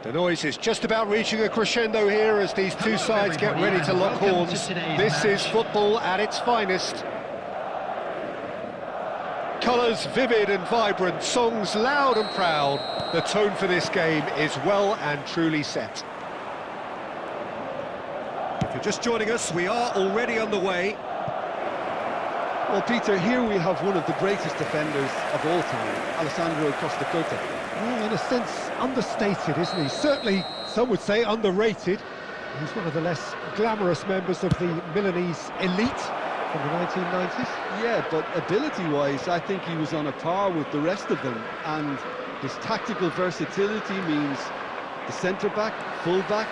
The noise is just about reaching a crescendo here as these two sides get ready to lock horns. This is football at its finest. Colours vivid and vibrant, songs loud and proud. The tone for this game is well and truly set. If you're just joining us, we are already underway. Well, Peter, here we have one of the greatest defenders of all time, Alessandro Costa. Well, in a sense, understated, isn't he? Certainly, some would say underrated. He's one of the less glamorous members of the Milanese elite from the 1990s. Yeah, but ability-wise, I think he was on a par with the rest of them, and his tactical versatility means the centre-back, full-back,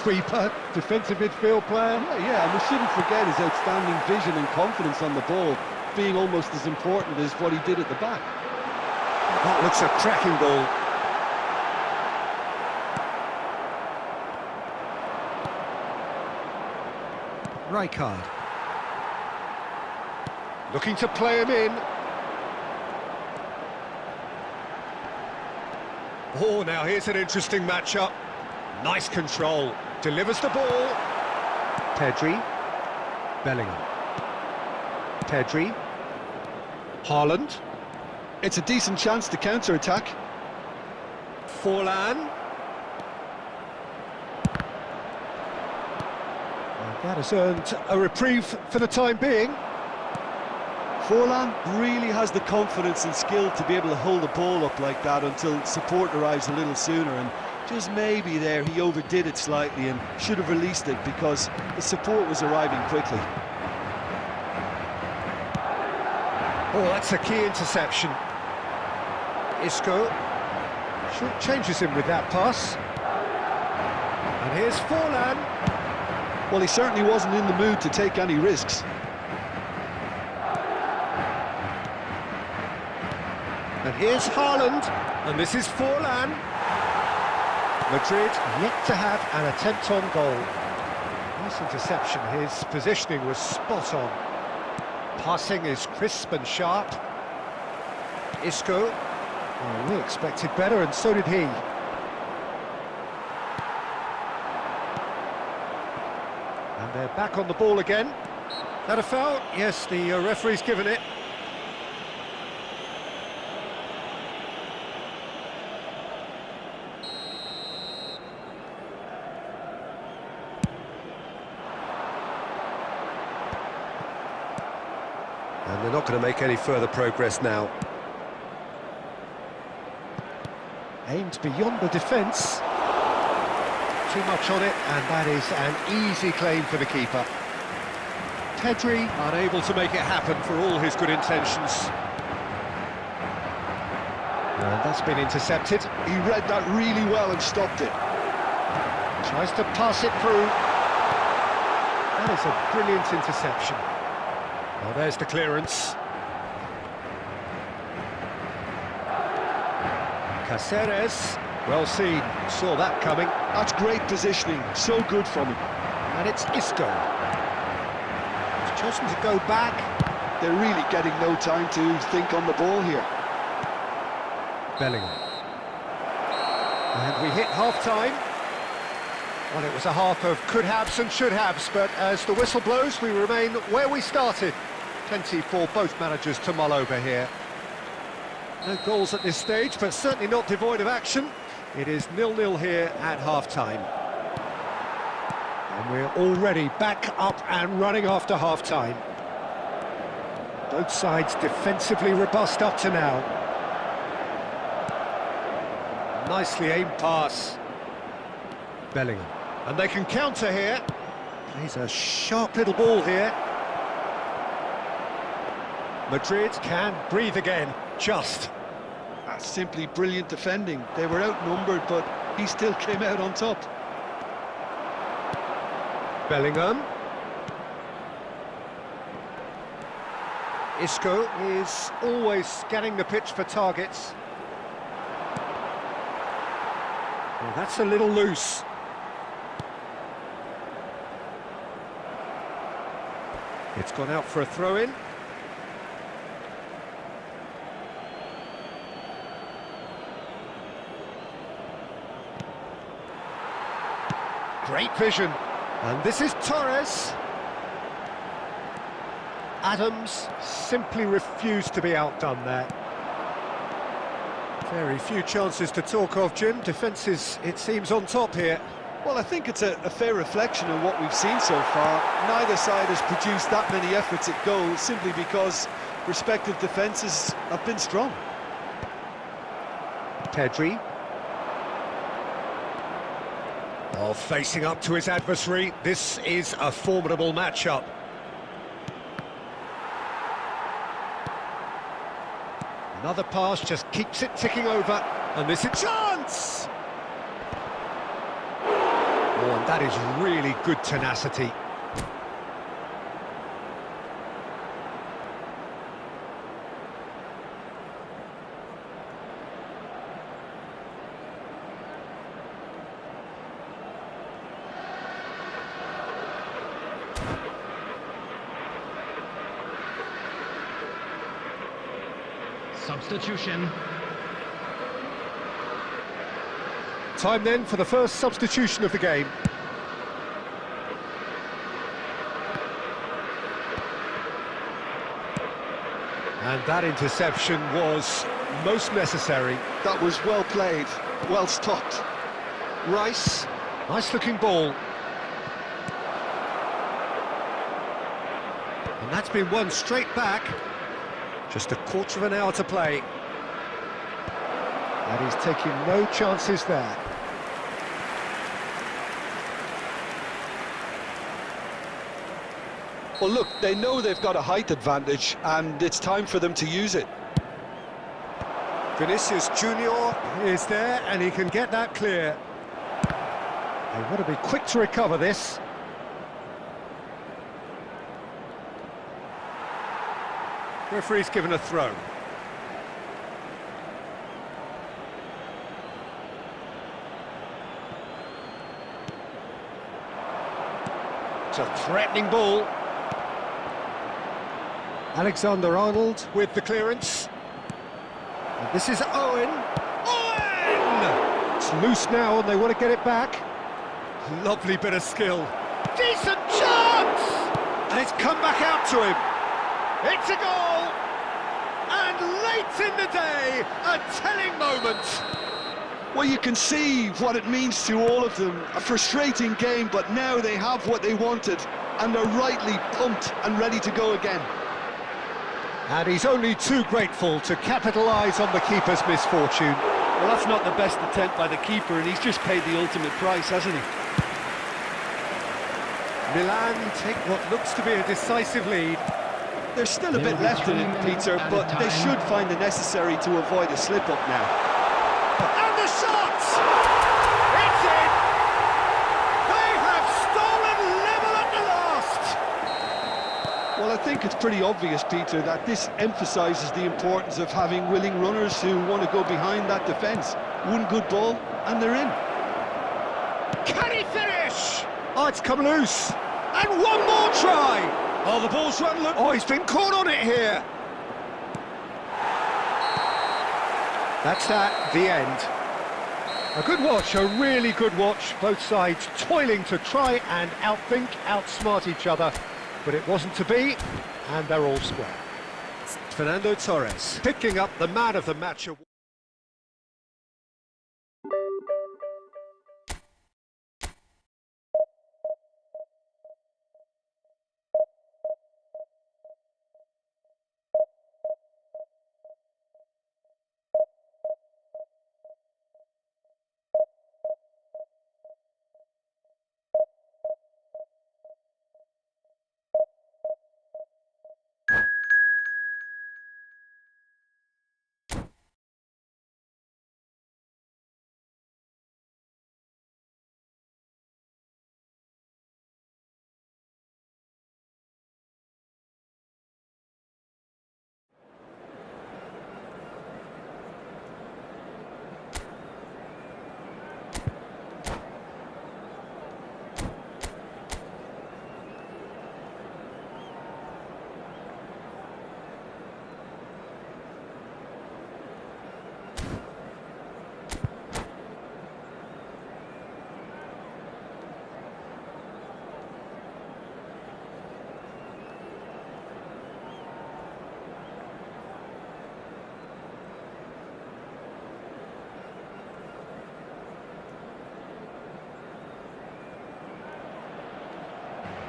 sweeper, defensive midfield player. Yeah, and we shouldn't forget his outstanding vision and confidence on the ball, being almost as important as what he did at the back. That looks a cracking ball. Rijkaard. Looking to play him in. Oh, now here's an interesting matchup. Nice control. Delivers the ball. Pedri. Bellingham. Pedri. Haaland. It's a decent chance to counter-attack. Forlan. That has earned a reprieve for the time being. Forlan really has the confidence and skill to be able to hold the ball up like that until support arrives a little sooner, and just maybe there he overdid it slightly and should have released it because the support was arriving quickly. Oh, that's a key interception. Isco short changes him with that pass. And here's Forlan. Well, he certainly wasn't in the mood to take any risks. And here's Haaland, and this is Forlan. Madrid yet to have an attempt on goal. Nice interception, his positioning was spot on. Passing is crisp and sharp. Isco, well, we expected better, and so did he. And they're back on the ball again. That a foul? Yes, the referee's given it. And they're not going to make any further progress now. Aimed beyond the defence. Too much on it, and that is an easy claim for the keeper. Pedri unable to make it happen for all his good intentions. And that's been intercepted. He read that really well and stopped it. Tries to pass it through. That is a brilliant interception. Well, there's the clearance. Caceres, well seen, saw that coming. That's great positioning, so good from him. And it's Isco. He's chosen to go back. They're really getting no time to think on the ball here. Bellingham. And we hit half-time. Well, it was a half of could-haves and should-haves, but as the whistle blows, we remain where we started. Plenty for both managers to mull over here. No goals at this stage, but certainly not devoid of action. It is 0-0 here at half-time. And we're already back up and running after half-time. Both sides defensively robust up to now. Nicely aimed pass. Bellingham. And they can counter here. Plays a sharp little ball here. Madrid can breathe again, just. That's simply brilliant defending. They were outnumbered, but he still came out on top. Bellingham. Isco is always scanning the pitch for targets. Well, that's a little loose. It's gone out for a throw-in. Great vision. And this is Torres. Adams simply refused to be outdone there. Very few chances to talk of, Jim. Defence is, it seems, on top here. Well, I think it's a fair reflection of what we've seen so far. Neither side has produced that many efforts at goal simply because respective defences have been strong. Pedri. Oh, facing up to his adversary. This is a formidable matchup. Another pass just keeps it ticking over. And this is a chance! Oh, and that is really good tenacity. Substitution. Time then for the first substitution of the game. And that interception was most necessary. That was well played, well stopped. Rice, nice looking ball. And that's been won straight back. Just a quarter of an hour to play. And he's taking no chances there. Well, look, they know they've got a height advantage, and it's time for them to use it. Vinicius Junior is there, and he can get that clear. They want to be quick to recover this. Referee's given a throw. It's a threatening ball. Alexander-Arnold with the clearance. And this is Owen. Owen! It's loose now and they want to get it back. Lovely bit of skill. Decent chance! And it's come back out to him. It's a goal! And late in the day, a telling moment. Well, you can see what it means to all of them. A frustrating game, but now they have what they wanted, and they're rightly pumped and ready to go again. And he's only too grateful to capitalise on the keeper's misfortune. Well, that's not the best attempt by the keeper, and he's just paid the ultimate price, hasn't he? Milan take what looks to be a decisive lead. There's still a bit left in it, Peter, but they should find the necessary to avoid a slip-up now. And the shot! It's in! They have stolen level at the last! Well, I think it's pretty obvious, Peter, that this emphasises the importance of having willing runners who want to go behind that defence. One good ball, and they're in. Can he finish? Oh, it's come loose. And one more try! Oh, the ball's run, look. Oh, he's been caught on it here. That's that, the end. A good watch, a really good watch. Both sides toiling to try and outthink, outsmart each other. But it wasn't to be, and they're all square. Fernando Torres picking up the man of the match award.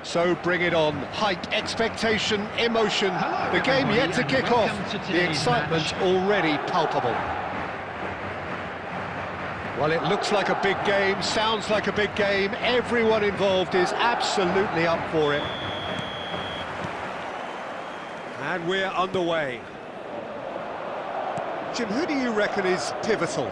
So bring it on. Hype, expectation, emotion. Hello, the game yet to kick off. to The today's excitement match. already palpable. Well, it looks like a big game, sounds like a big game. Everyone involved is absolutely up for it. And we're underway. Jim, who do you reckon is pivotal?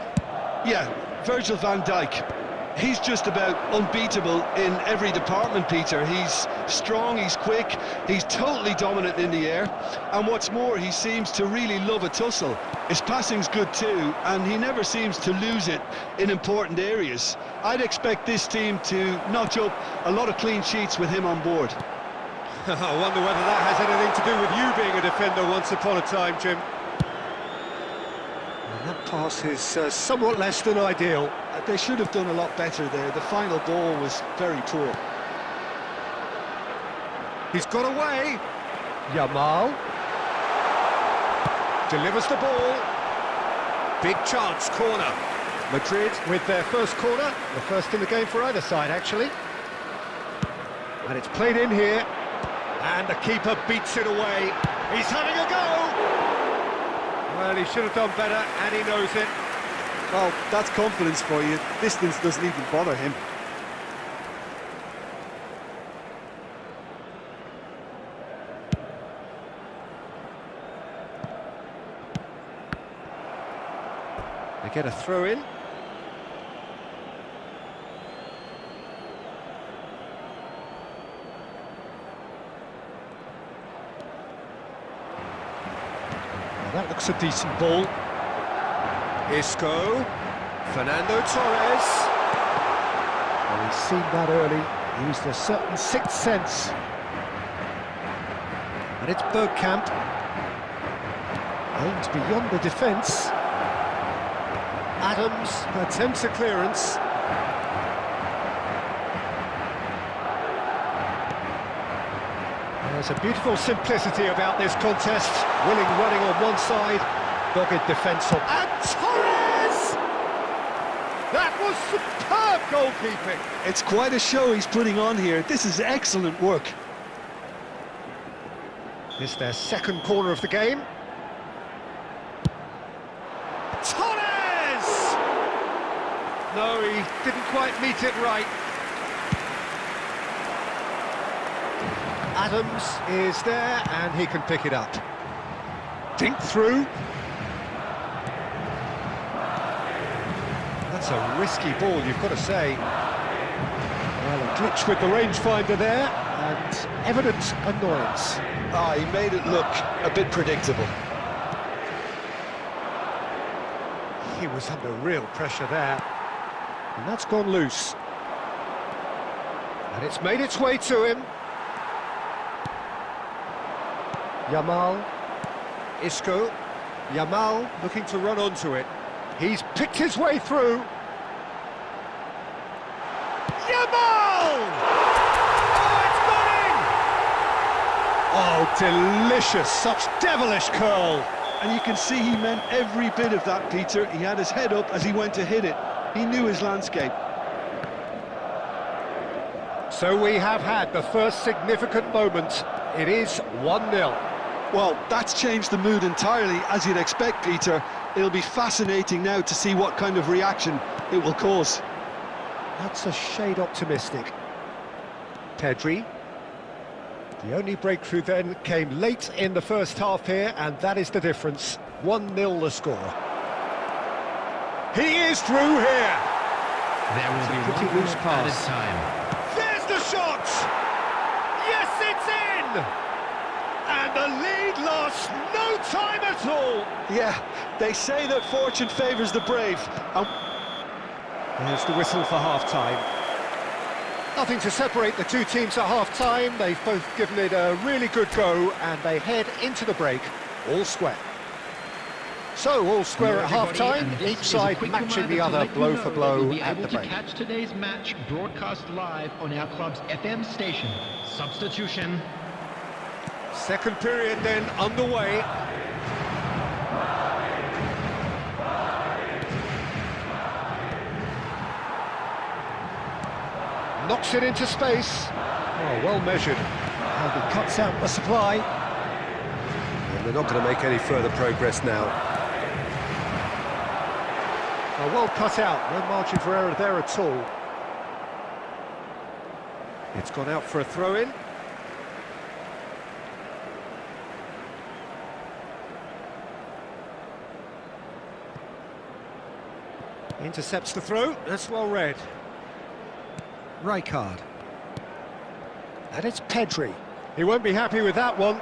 Yeah, Virgil van Dijk. He's just about unbeatable in every department, Peter. He's strong, he's quick, he's totally dominant in the air. And what's more, he seems to really love a tussle. His passing's good too, and he never seems to lose it in important areas. I'd expect this team to notch up a lot of clean sheets with him on board. I wonder whether that has anything to do with you being a defender once upon a time, Jim. And that pass is somewhat less than ideal. They should have done a lot better there. The final ball was very poor. He's got away. Yamal delivers the ball. Big chance, corner. Madrid with their first corner, the first in the game for either side, actually. And it's played in here, and the keeper beats it away. He's having a go. Well, he should have done better, and he knows it. Well, that's confidence for you. Distance doesn't even bother him. They get a throw in. Well, that looks a decent ball. Isco, Fernando Torres. Well, he's seen that early, used a certain sixth sense. And it's Bergkamp. Aims beyond the defence. Adams attempts a clearance. There's a beautiful simplicity about this contest. Willing running on one side, dogged defence on. And Torres! That was superb goalkeeping. It's quite a show he's putting on here. This is excellent work. This is their second corner of the game. Torres! No, he didn't quite meet it right. Adams is there, and he can pick it up. Dink through. That's a risky ball, you've got to say. Well, a glitch with the rangefinder there, and evident annoyance. Ah, he made it look a bit predictable. He was under real pressure there. And that's gone loose. And it's made its way to him. Yamal, Isco, Yamal looking to run onto it. He's picked his way through. Yamal! Oh, it's gone in! Oh, delicious, such devilish curl. And you can see he meant every bit of that, Peter. He had his head up as he went to hit it. He knew his landscape. So we have had the first significant moment. It is 1-0. Well, that's changed the mood entirely, as you'd expect, Peter. It'll be fascinating now to see what kind of reaction it will cause. That's a shade optimistic. Pedri. The only breakthrough then came late in the first half here, and that is the difference. 1-0 the score. He is through here. There will be pretty one loose goal at pass. a time. There's the shot! Yes, it's in! And the lead lost no time at all. Yeah, they say that fortune favours the brave. And There's the whistle for half-time. Nothing to separate the two teams at half-time. They've both given it a really good go, and they head into the break all square. So, all square at half-time, each side matching the other blow for blow at the break. Catch today's match broadcast live on our club's FM station. Substitution. Second period then underway. Knocks it into space. Oh, well measured. And he cuts out the supply. And they're not going to make any further progress now. Oh, well cut out, no margin for error there at all. It's gone out for a throw-in. Intercepts the throw, that's well read. Rijkaard. And it's Pedri. He won't be happy with that one.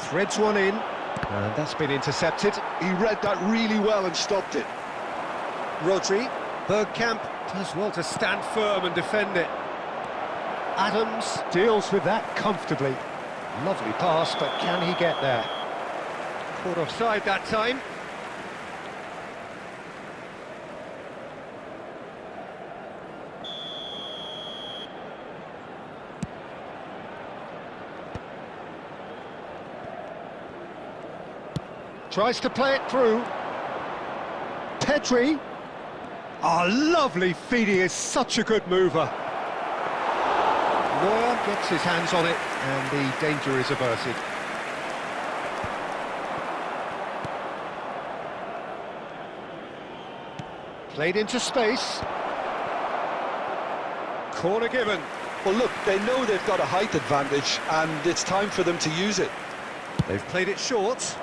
Threads one in, and that's been intercepted. He read that really well and stopped it. Rodri, Bergkamp does well to stand firm and defend it. Adams deals with that comfortably. Lovely pass, but can he get there? Caught offside that time. Tries to play it through. Pedri. Oh, lovely feed, he is such a good mover. Neuer gets his hands on it, and the danger is averted. Played into space. Corner given. Well, look, they know they've got a height advantage, and it's time for them to use it. They've played it short.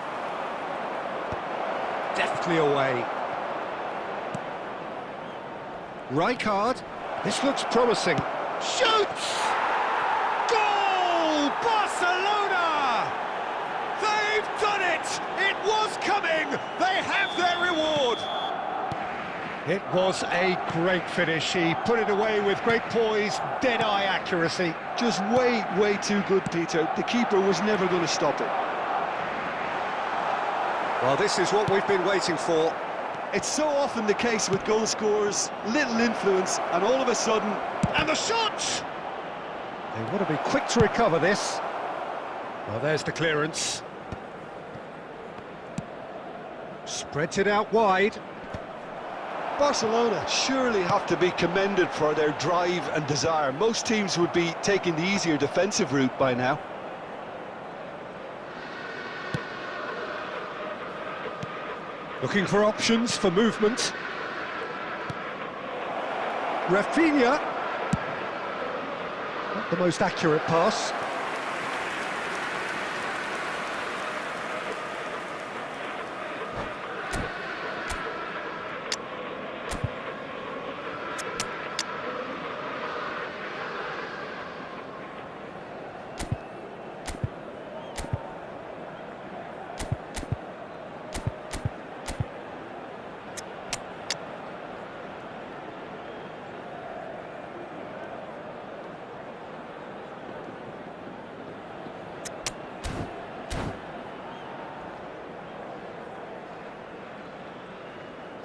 Deftly away. Rijkaard. This looks promising. Shoots! Goal! Barcelona! They've done it! It was coming! They have their reward! It was a great finish. He put it away with great poise, dead-eye accuracy. Just way too good, Peter. The keeper was never going to stop it. Well, this is what we've been waiting for. It's so often the case with goal scorers, little influence, and all of a sudden... And the shot! They want to be quick to recover this. Well, there's the clearance. Spreads it out wide. Barcelona surely have to be commended for their drive and desire. Most teams would be taking the easier defensive route by now. Looking for options for movement. Rafinha. Not the most accurate pass.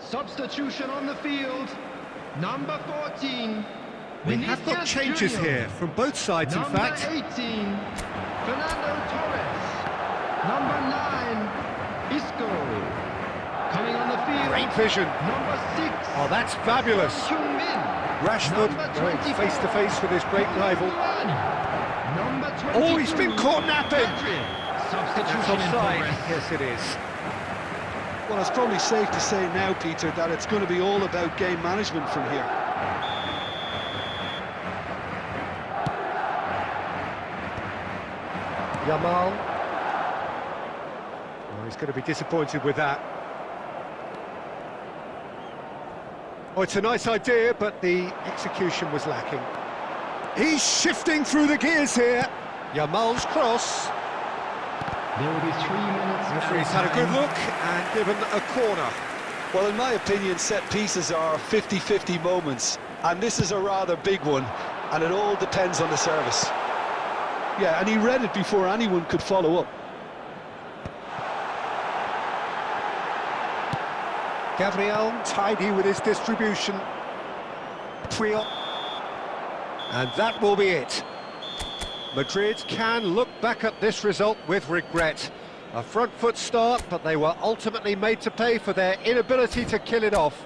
Substitution on the field, number 14. We have got changes here from both sides, in fact. Number 18, Fernando Torres. Number 9, Isco. Coming on the field. Great vision. Number 6. Oh, that's fabulous. Heung-min. Rashford going face to face with his great rival. Number 22. Oh, he's been caught napping. Substitution in Offside. progress. Yes, it is. Well, it's probably safe to say now, Peter, that it's going to be all about game management from here. Yamal. Oh, he's going to be disappointed with that. Oh, it's a nice idea, but the execution was lacking. He's shifting through the gears here. Yamal's cross. There will be 3 minutes. Referee's had a good look and given a corner. Well, in my opinion, set pieces are 50-50 moments, and this is a rather big one, and it all depends on the service. Yeah, and he read it before anyone could follow up. Gabriel tidy with his distribution. Puyol. And that will be it. Madrid can look back at this result with regret. A front foot start, but they were ultimately made to pay for their inability to kill it off.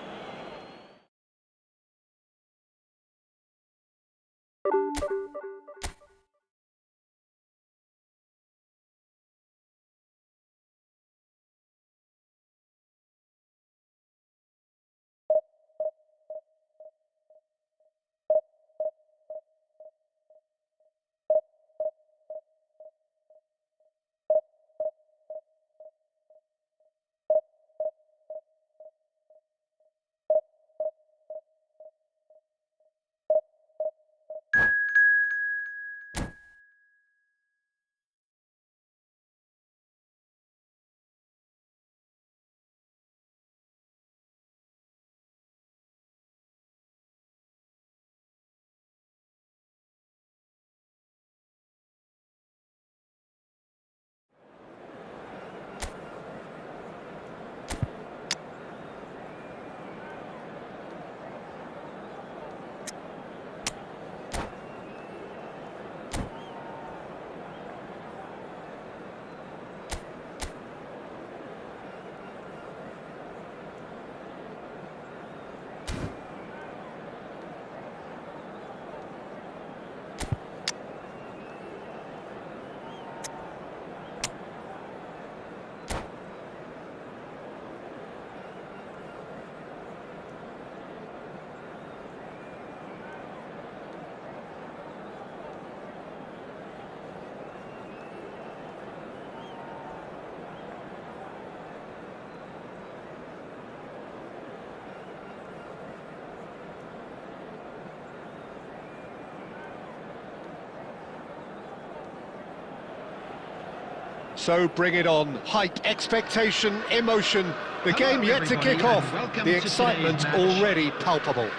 So bring it on. Hype, expectation, emotion. The Hello, game yet to everybody, kick off. and welcome The to excitement today's match. already palpable.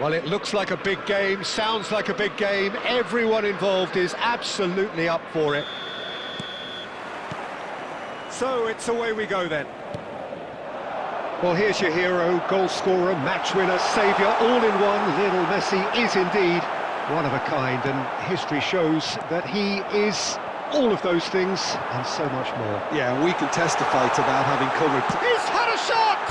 Well, it looks like a big game, sounds like a big game. Everyone involved is absolutely up for it. So it's away we go then. Well, here's your hero, goal scorer, match winner, saviour, all in one. Lionel Messi is indeed one of a kind, and history shows that he is all of those things and so much more. Yeah, and we can testify to that, having covered. He's had a shot!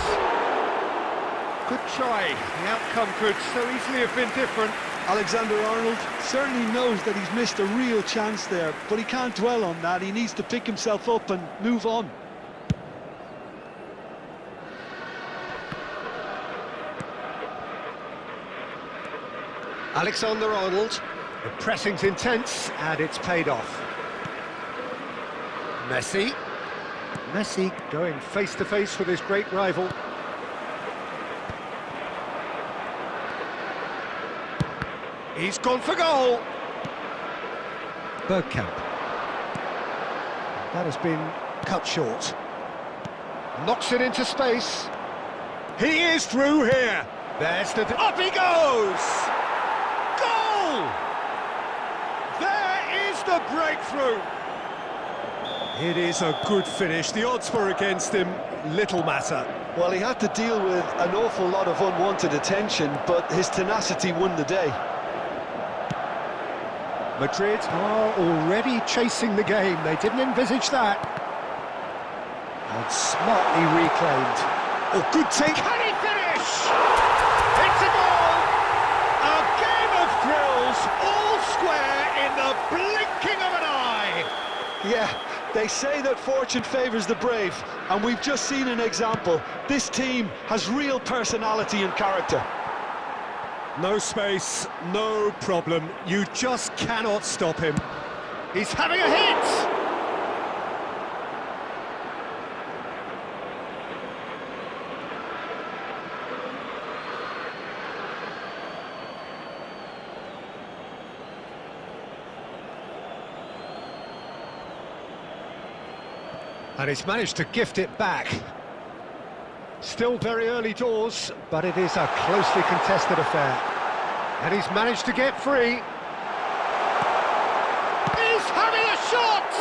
Good try. The outcome could so easily have been different. Alexander-Arnold certainly knows that he's missed a real chance there, but he can't dwell on that. He needs to pick himself up and move on. Alexander-Arnold, the pressing's intense and it's paid off. Messi. Messi going face to face with his great rival. He's gone for goal. Bergkamp. That has been cut short. Knocks it into space. He is through here. There's the... Up he goes! Goal! There is the breakthrough. It is a good finish. The odds were against him. Little matter. Well, he had to deal with an awful lot of unwanted attention, but his tenacity won the day. Madrid are already chasing the game. They didn't envisage that. And smartly reclaimed. Oh, good take. Can he finish? It's a goal! A game of thrills, all square in the blinking of an eye. Yeah, they say that fortune favours the brave, and we've just seen an example. This team has real personality and character. No space, no problem. You just cannot stop him. He's having a hit! And he's managed to gift it back. Still very early doors, but it is a closely contested affair. And he's managed to get free. He's having a shot!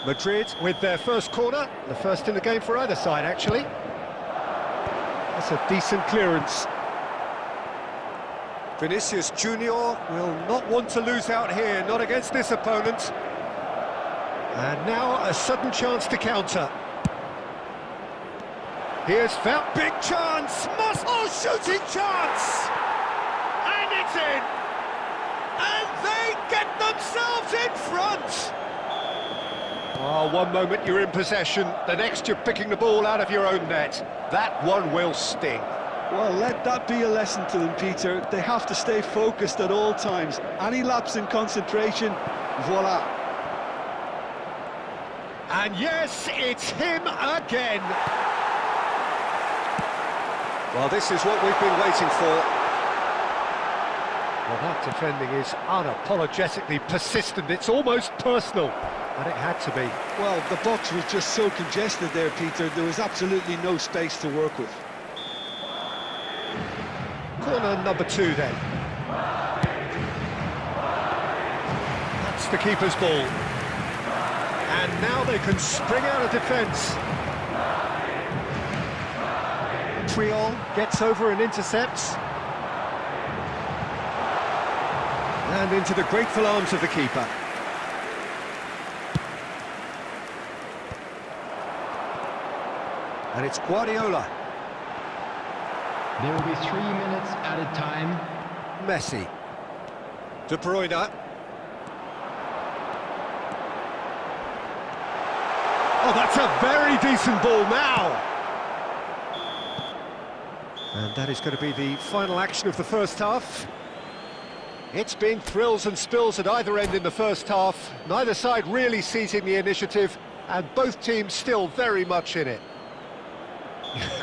Madrid with their first corner, the first in the game for either side, actually. That's a decent clearance. Vinicius Junior will not want to lose out here, not against this opponent. And now a sudden chance to counter. Here's found big chance, shooting chance! And it's in! And they get themselves in front! Oh, one moment you're in possession, the next you're picking the ball out of your own net. That one will sting. Well, let that be a lesson to them, Peter. They have to stay focused at all times. Any lapse in concentration, voila. And yes, it's him again. Well, this is what we've been waiting for. Well, that defending is unapologetically persistent. It's almost personal. But it had to be. Well, the box was just so congested there, Peter. There was absolutely no space to work with. Corner number 2 then. That's the keeper's ball. And now they can spring out of defence. Triol gets over and intercepts. And into the grateful arms of the keeper. And it's Guardiola. There will be 3 minutes added time. Messi. De Bruyne. Oh, that's a very decent ball now. And that is going to be the final action of the first half. It's been thrills and spills at either end in the first half. Neither side really seizing the initiative, and both teams still very much in it.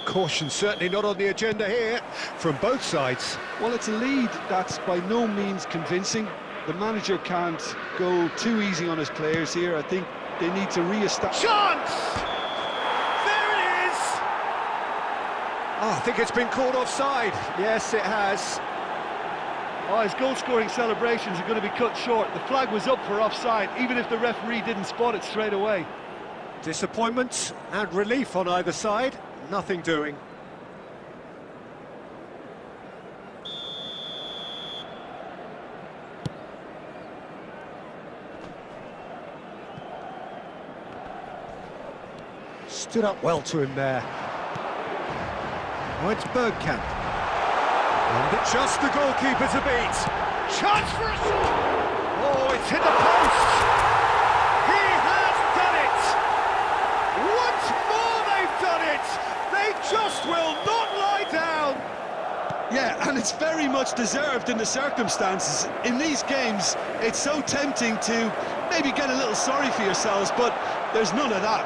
Caution certainly not on the agenda here, from both sides. Well, it's a lead that's by no means convincing. The manager can't go too easy on his players here. I think they need to re-establish... Chance! There it is! Oh, I think it's been called offside. Yes, it has. Oh, his goal-scoring celebrations are going to be cut short. The flag was up for offside, even if the referee didn't spot it straight away. Disappointment and relief on either side. Nothing doing. Stood up well to him there. Oh, it's Bergkamp. And it's just the goalkeeper to beat. Chance for a shot! Oh, it's hit the post! He has done it! Once more they've done it! They just will not lie down! Yeah, and it's very much deserved in the circumstances. In these games, it's so tempting to maybe get a little sorry for yourselves, but there's none of that.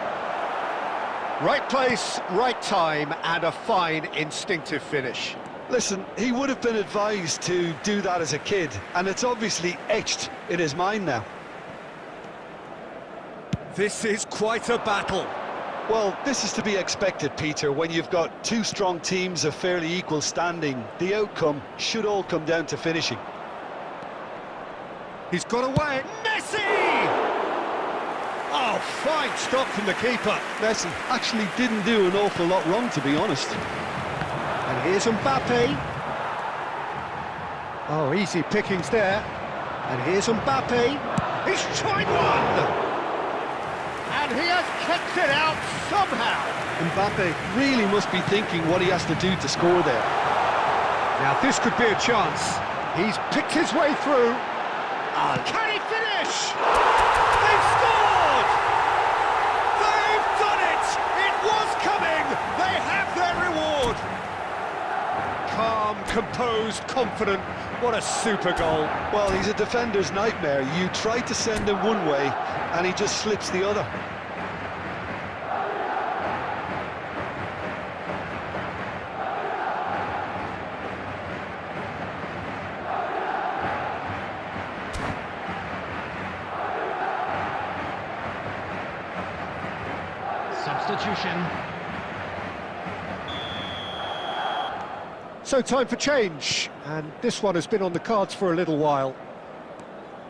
Right place, right time, and a fine instinctive finish. Listen, he would have been advised to do that as a kid, and it's obviously etched in his mind now. This is quite a battle. Well, this is to be expected, Peter. When you've got two strong teams of fairly equal standing, the outcome should all come down to finishing. He's got away. Messi! Oh, fine stop from the keeper. Messi actually didn't do an awful lot wrong, to be honest. And here's Mbappe. Oh, easy pickings there. And here's Mbappe. He's tried one! And he has kicked it out somehow. Mbappe really must be thinking what he has to do to score there. Now this could be a chance. He's picked his way through. Can he finish? They've scored! They've done it! It was coming! They have their reward! Calm, composed, confident. What a super goal. Well, he's a defender's nightmare. You try to send him one way, and he just slips the other. Substitution. So time for change, and this one has been on the cards for a little while.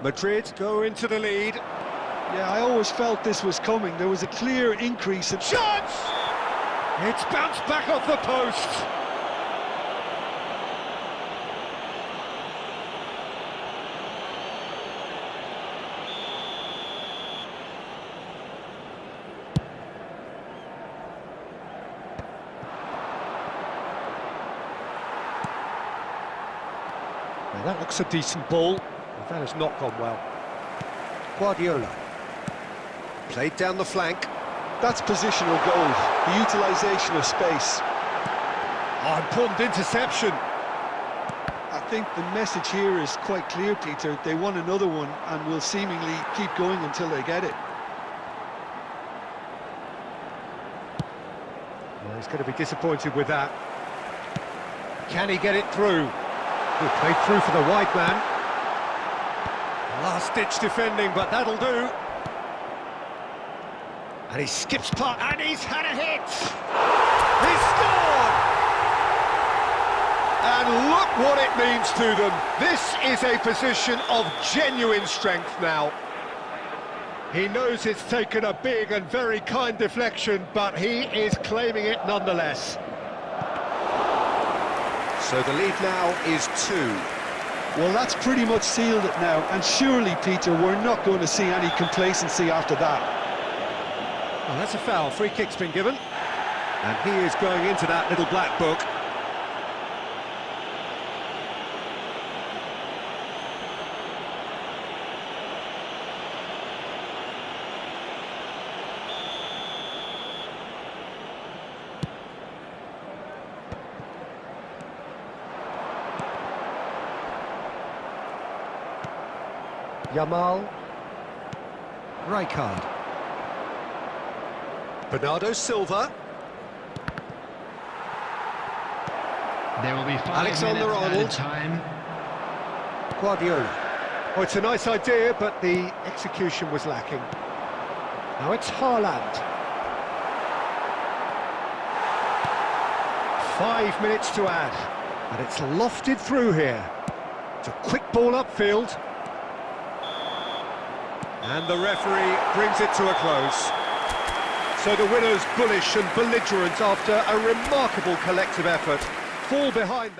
Madrid go into the lead. Yeah, I always felt this was coming. There was a clear increase in... Chance! It's bounced back off the post. Now that looks a decent ball, but that has not gone well. Guardiola. Played down the flank. That's positional goal, the utilisation of space. Oh, important interception. I think the message here is quite clear, Peter. They want another one and will seemingly keep going until they get it. Well, he's going to be disappointed with that. Can he get it through? He played through for the wide man. Last-ditch defending, but that'll do. And he skips past, and he's had a hit! He's scored! And look what it means to them. This is a position of genuine strength now. He knows it's taken a big and very kind deflection, but he is claiming it nonetheless. So the lead now is 2. Well, that's pretty much sealed it now, and surely, Peter, we're not going to see any complacency after that. Well, that's a foul. Free kick's been given. And he is going into that little black book. Yamal. Rijkaard. Bernardo Silva. There will be 5 Alexander minutes Arnold. added time. Guardiola. Oh, it's a nice idea, but the execution was lacking. Now it's Haaland. 5 minutes to add, and it's lofted through here. It's a quick ball upfield. And the referee brings it to a close. So the winners, bullish and belligerent after a remarkable collective effort, fall behind.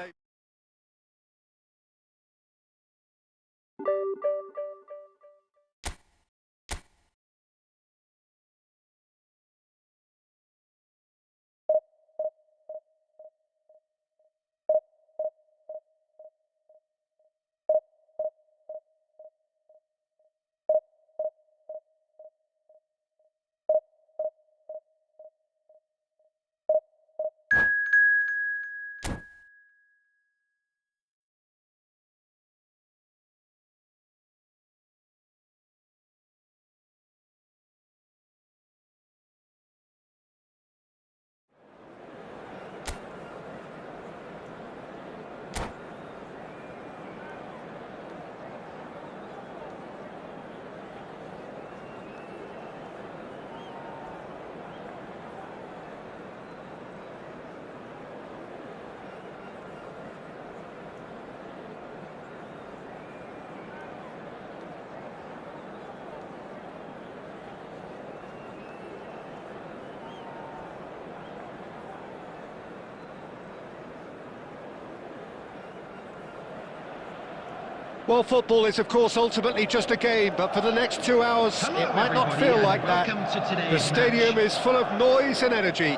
Well, football is, of course, ultimately just a game, but for the next 2 hours, Hello, it might not everybody, feel and like that. welcome to today's The stadium match. is full of noise and energy.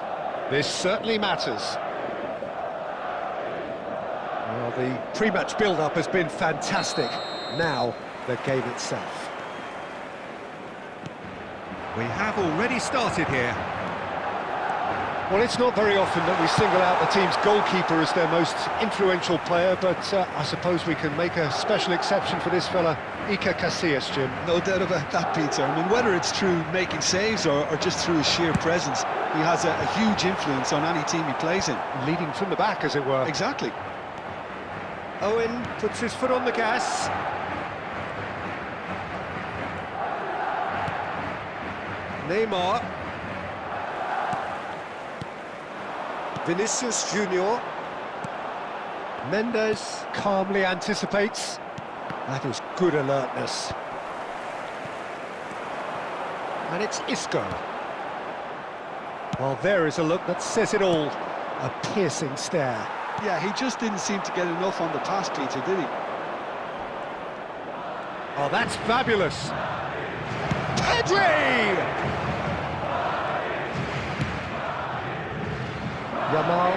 This certainly matters. Well, the pre-match build-up has been fantastic. Now, the game itself. We have already started here. Well, it's not very often that we single out the team's goalkeeper as their most influential player, but I suppose we can make a special exception for this fella, Iker Casillas, Jim. No doubt about that, Peter. I mean, whether it's through making saves or just through his sheer presence, he has a huge influence on any team he plays in. Leading from the back, as it were. Exactly. Owen puts his foot on the gas. Neymar. Vinicius Junior. Mendes calmly anticipates. That is good alertness. And it's Isco. Well, there is a look that says it all. A piercing stare. Yeah, he just didn't seem to get enough on the pass, Peter, did he? Oh, that's fabulous. Pedri! Yamal.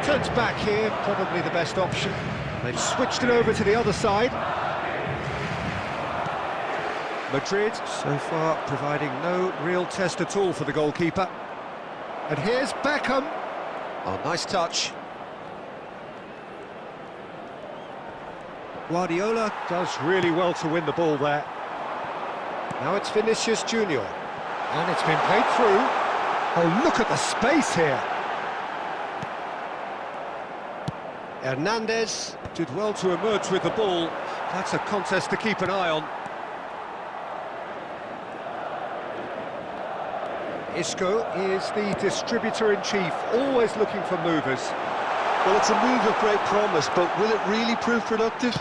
Turns back here, probably the best option. They've switched it over to the other side. Madrid, so far, providing no real test at all for the goalkeeper. And here's Beckham. Oh, nice touch. Guardiola does really well to win the ball there. Now it's Vinicius Junior. And it's been played through. Oh, look at the space here. Hernandez did well to emerge with the ball. That's a contest to keep an eye on. Isco is the distributor-in-chief, always looking for movers. Well, it's a move of great promise, but will it really prove productive?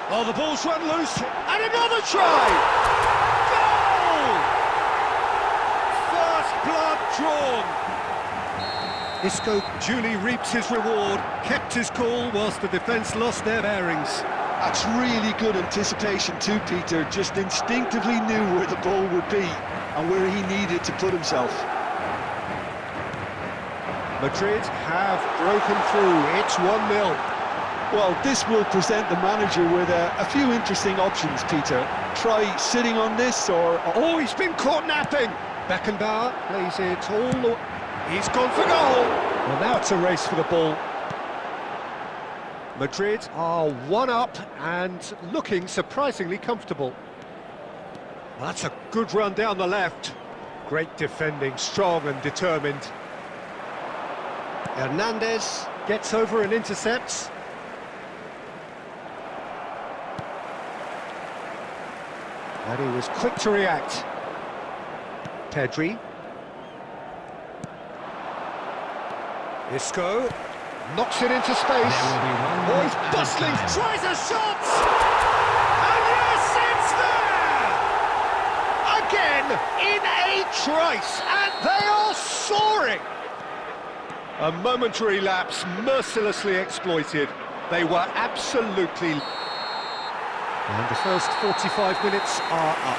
Oh, the ball's run loose, and another try! Goal! First blood drawn. Isco duly reaps his reward, kept his cool whilst the defence lost their bearings. That's really good anticipation too, Peter. Just instinctively knew where the ball would be and where he needed to put himself. Madrid have broken through. It's 1-0. Well, this will present the manager with a few interesting options, Peter. Try sitting on this or... Oh, he's been caught napping! Beckenbauer plays it all the... He's gone for goal! Well, now it's a race for the ball. Madrid are one up and looking surprisingly comfortable. Well, that's a good run down the left. Great defending, strong and determined. Hernandez gets over and intercepts. And he was quick to react. Pedri. Isco knocks it into space. Oh, he's bustling, tries a shot! And yes, it's there! Again, in a trice, and they are soaring! A momentary lapse, mercilessly exploited. They were absolutely... And the first 45 minutes are up.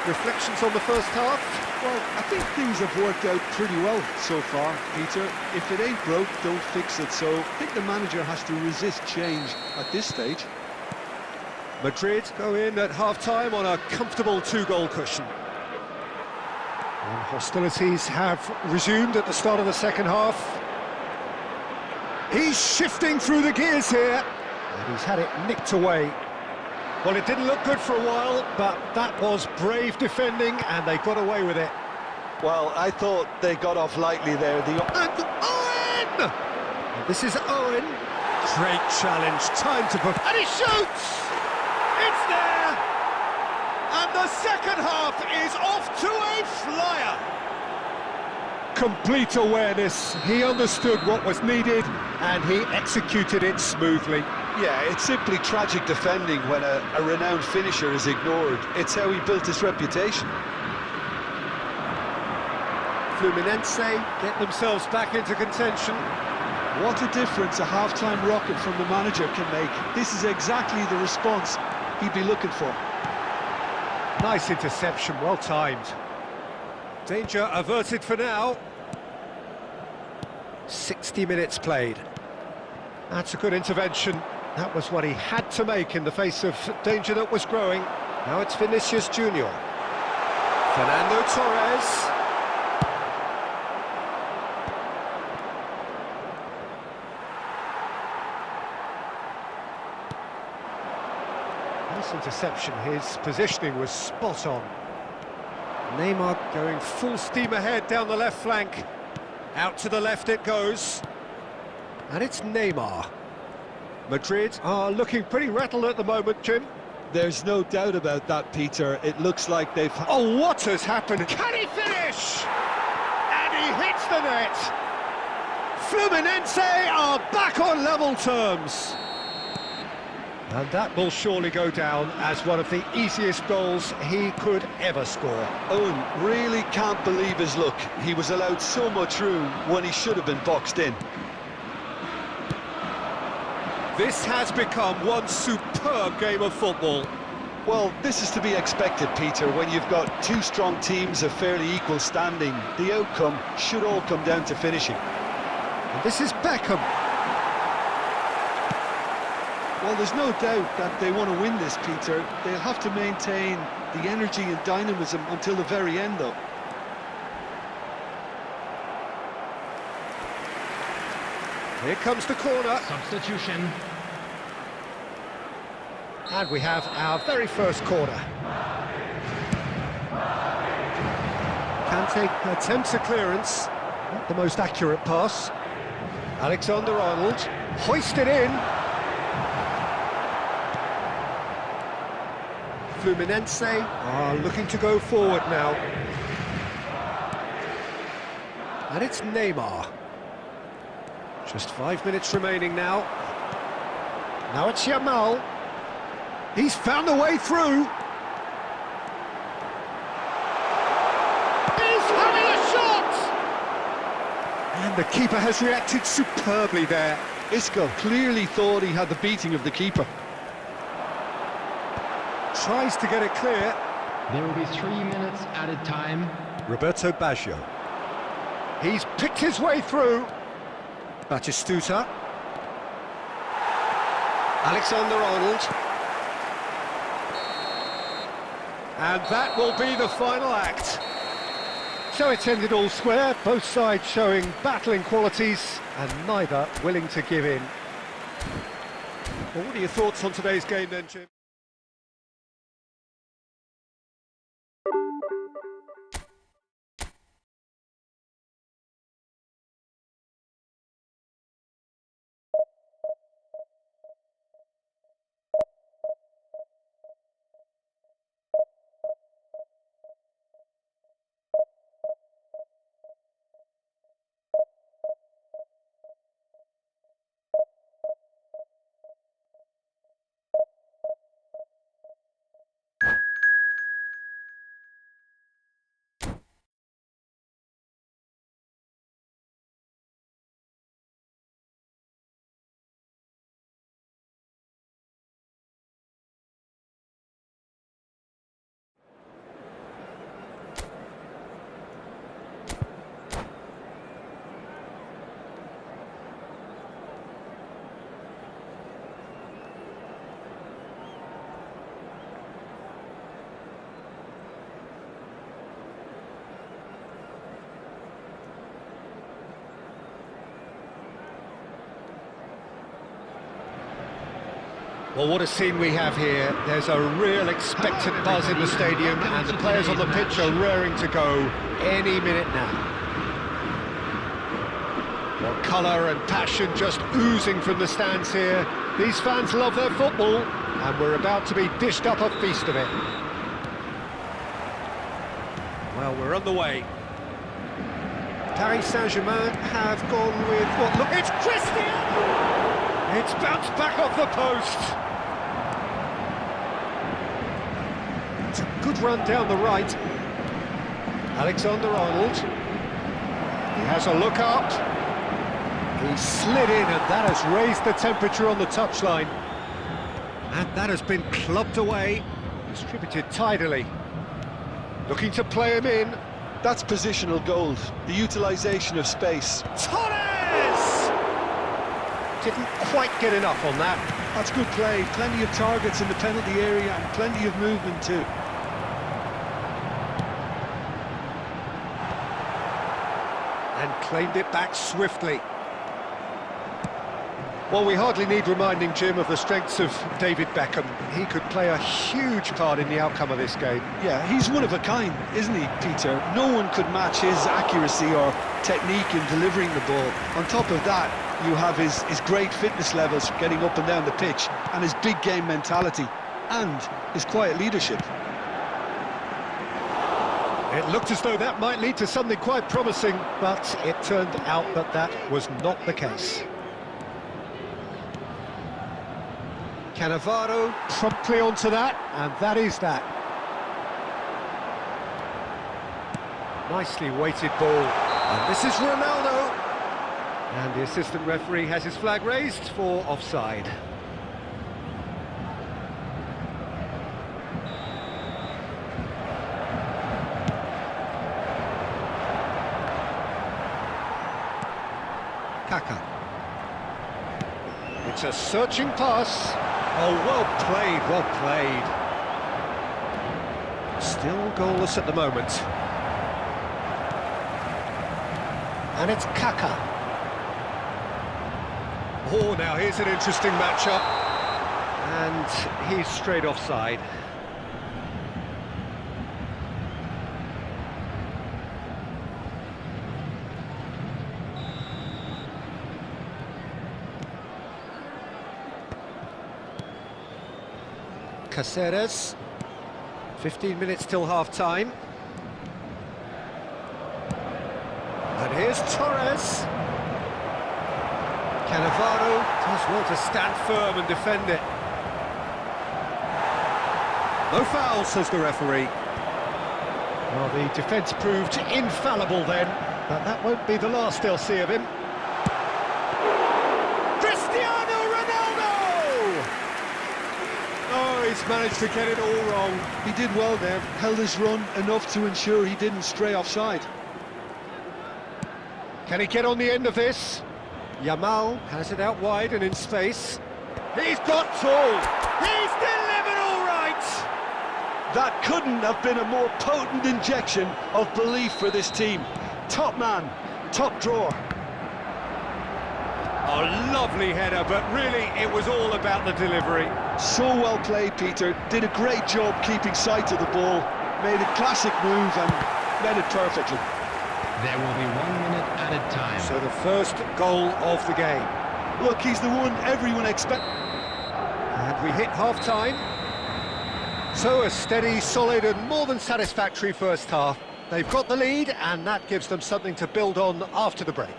Reflections on the first half? Well, I think things have worked out pretty well so far, Peter. If it ain't broke, don't fix it. So I think the manager has to resist change at this stage. Madrid go in at half-time on a comfortable two-goal cushion. And hostilities have resumed at the start of the second half. He's shifting through the gears here. And he's had it nicked away. Well, it didn't look good for a while, but that was brave defending, and they got away with it. Well, I thought they got off lightly there. And Owen! This is Owen. Great challenge, time to put... And he shoots! It's there! And the second half is off to a flyer! Complete awareness. He understood what was needed, and he executed it smoothly. Yeah, it's simply tragic defending when a renowned finisher is ignored. It's how he built his reputation. Fluminense get themselves back into contention. What a difference a half-time rocket from the manager can make. This is exactly the response he'd be looking for. Nice interception, well timed. Danger averted for now. 60 minutes played. That's a good intervention. That was what he had to make in the face of danger that was growing. Now it's Vinicius Junior. Fernando Torres. Nice interception. His positioning was spot on. Neymar going full steam ahead down the left flank. Out to the left it goes. And it's Neymar. Madrid are looking pretty rattled at the moment, Jim. There's no doubt about that, Peter. It looks like they've... Oh, what has happened? Can he finish? And he hits the net. Fluminense are back on level terms. And that will surely go down as one of the easiest goals he could ever score. Owen really can't believe his luck. He was allowed so much room when he should have been boxed in. This has become one superb game of football. Well, this is to be expected, Peter, when you've got two strong teams of fairly equal standing. The outcome should all come down to finishing. And this is Beckham. Well, there's no doubt that they want to win this, Peter. They'll have to maintain the energy and dynamism until the very end, though. Here comes the corner. Substitution. And we have our very first corner. Kante attempts a clearance. Not the most accurate pass. Alexander-Arnold hoisted in. Fluminense are looking to go forward now. And it's Neymar. Just 5 minutes remaining now. Now it's Yamal. He's found a way through. He's having a shot! And the keeper has reacted superbly there. Isco clearly thought he had the beating of the keeper. Tries to get it clear. There will be 3 minutes added time. Roberto Baggio. He's picked his way through. Batistuta. Alexander-Arnold. And that will be the final act. So it's ended all square, both sides showing battling qualities and neither willing to give in. Well, what are your thoughts on today's game then, Jim? Well, what a scene we have here. There's a real expectant buzz in the stadium, and the players on the pitch are raring to go any minute now. Well, colour and passion just oozing from the stands here. These fans love their football, and we're about to be dished up a feast of it. Well, we're on the way. Paris Saint-Germain have gone with what look, it's Cristiano! It's bounced back off the post. It's a good run down the right. Alexander-Arnold. He has a look up. He slid in, and that has raised the temperature on the touchline. And that has been clubbed away, distributed tidily. Looking to play him in. That's positional gold, the utilisation of space. Torres! Didn't quite get enough on that. That's good play, plenty of targets in the penalty area and plenty of movement too. And claimed it back swiftly. Well, we hardly need reminding, Jim, of the strengths of David Beckham. He could play a huge part in the outcome of this game. Yeah, he's one of a kind, isn't he, Peter? No one could match his accuracy or technique in delivering the ball. On top of that, you have his great fitness levels getting up and down the pitch, and his big game mentality, and his quiet leadership. It looked as though that might lead to something quite promising, but it turned out that that was not the case. Cannavaro promptly onto that, and that is that. Nicely weighted ball, and this is Ronaldo. And the assistant referee has his flag raised for offside. Kaka. It's a searching pass. Oh, well played, well played. Still goalless at the moment. And it's Kaka. Oh, now here's an interesting matchup. And he's straight offside. Caceres. 15 minutes till half-time. And here's Torres. Cannavaro does well to stand firm and defend it. No foul, says the referee. Well, the defence proved infallible then, but that won't be the last they'll see of him. He's managed to get it all wrong. He did well there, held his run enough to ensure he didn't stray offside. Can he get on the end of this? Yamal has it out wide and in space. He's got tall. He's delivered all right. That couldn't have been a more potent injection of belief for this team. Top man, top drawer. Oh, lovely header, but really it was all about the delivery. So well played, Peter. Did a great job keeping sight of the ball. Made a classic move and made it perfectly. There will be 1 minute added time. So the first goal of the game. Look, he's the one everyone expects. And we hit half-time. So a steady, solid and more than satisfactory first half. They've got the lead and that gives them something to build on after the break.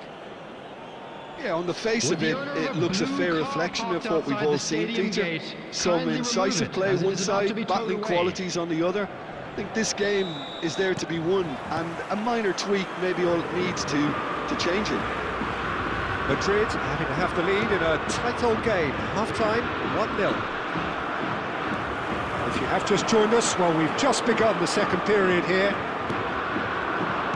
Yeah, on the face of it, it looks a fair reflection of what we've all seen, Peter. Some incisive play one side, battling qualities on the other. I think this game is there to be won, and a minor tweak may be all it needs to change it. Madrid having to have the lead in a tight old game. Half-time, 1-0. If you have just joined us, well, we've just begun the second period here.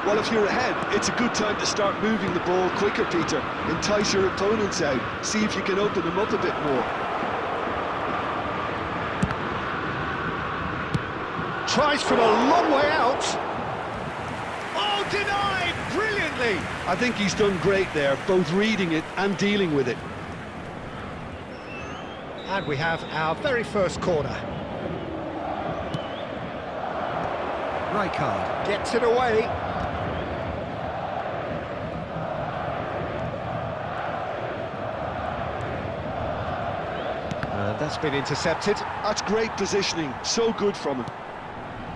Well, if you're ahead, it's a good time to start moving the ball quicker, Peter. Entice your opponents out, see if you can open them up a bit more. Tries from a long way out. Oh, denied! Brilliantly! I think he's done great there, both reading it and dealing with it. And we have our very first corner. Rijkaard gets it away. And that's been intercepted. That's great positioning, so good from him.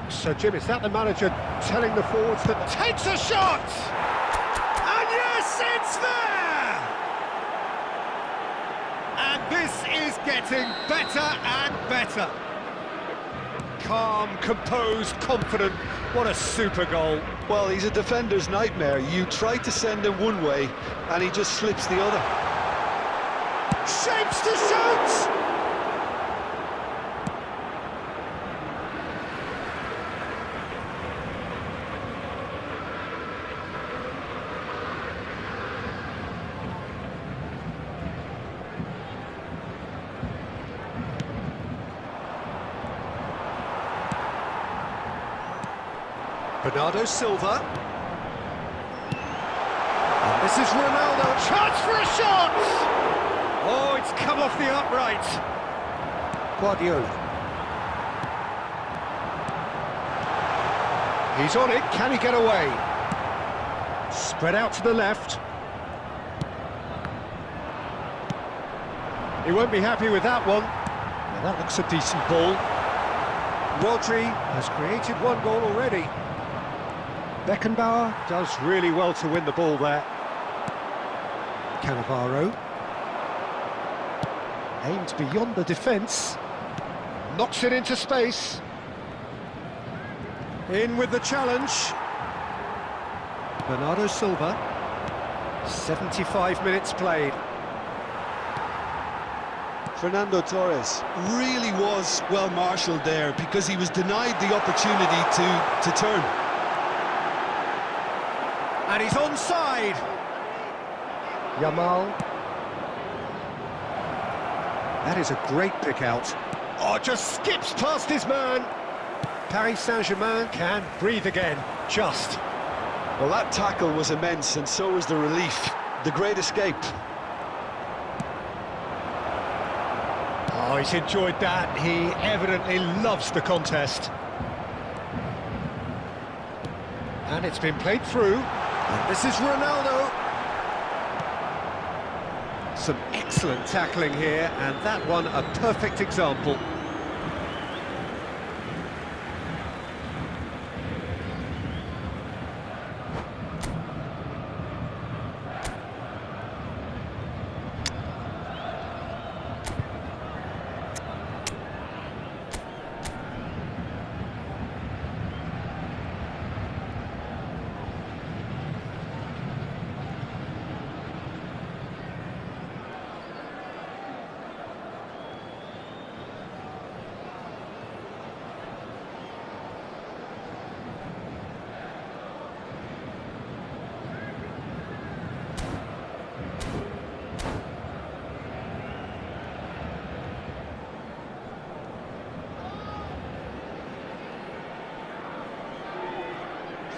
So, Jim, is that the manager telling the forwards that takes a shot? And yes, it's there! And this is getting better and better. Calm, composed, confident. What a super goal. Well, he's a defender's nightmare. You try to send him one way, and he just slips the other. Shapes to shoot! Bernardo Silva. And this is Ronaldo. Chance for a shot! Oh, it's come off the upright. Guardiola. He's on it. Can he get away? Spread out to the left. He won't be happy with that one. Now that looks a decent ball. Rodri has created one goal already. Beckenbauer does really well to win the ball there. Cannavaro. Aimed beyond the defence. Knocks it into space. In with the challenge. Bernardo Silva. 75 minutes played. Fernando Torres really was well marshalled there because he was denied the opportunity to turn. And he's onside. Yamal. That is a great pick out. Oh, just skips past his man. Paris Saint-Germain can breathe again, just. Well, that tackle was immense, and so was the relief. The great escape. Oh, he's enjoyed that. He evidently loves the contest. And it's been played through. And this is Ronaldo. Some excellent tackling here, and that one a perfect example.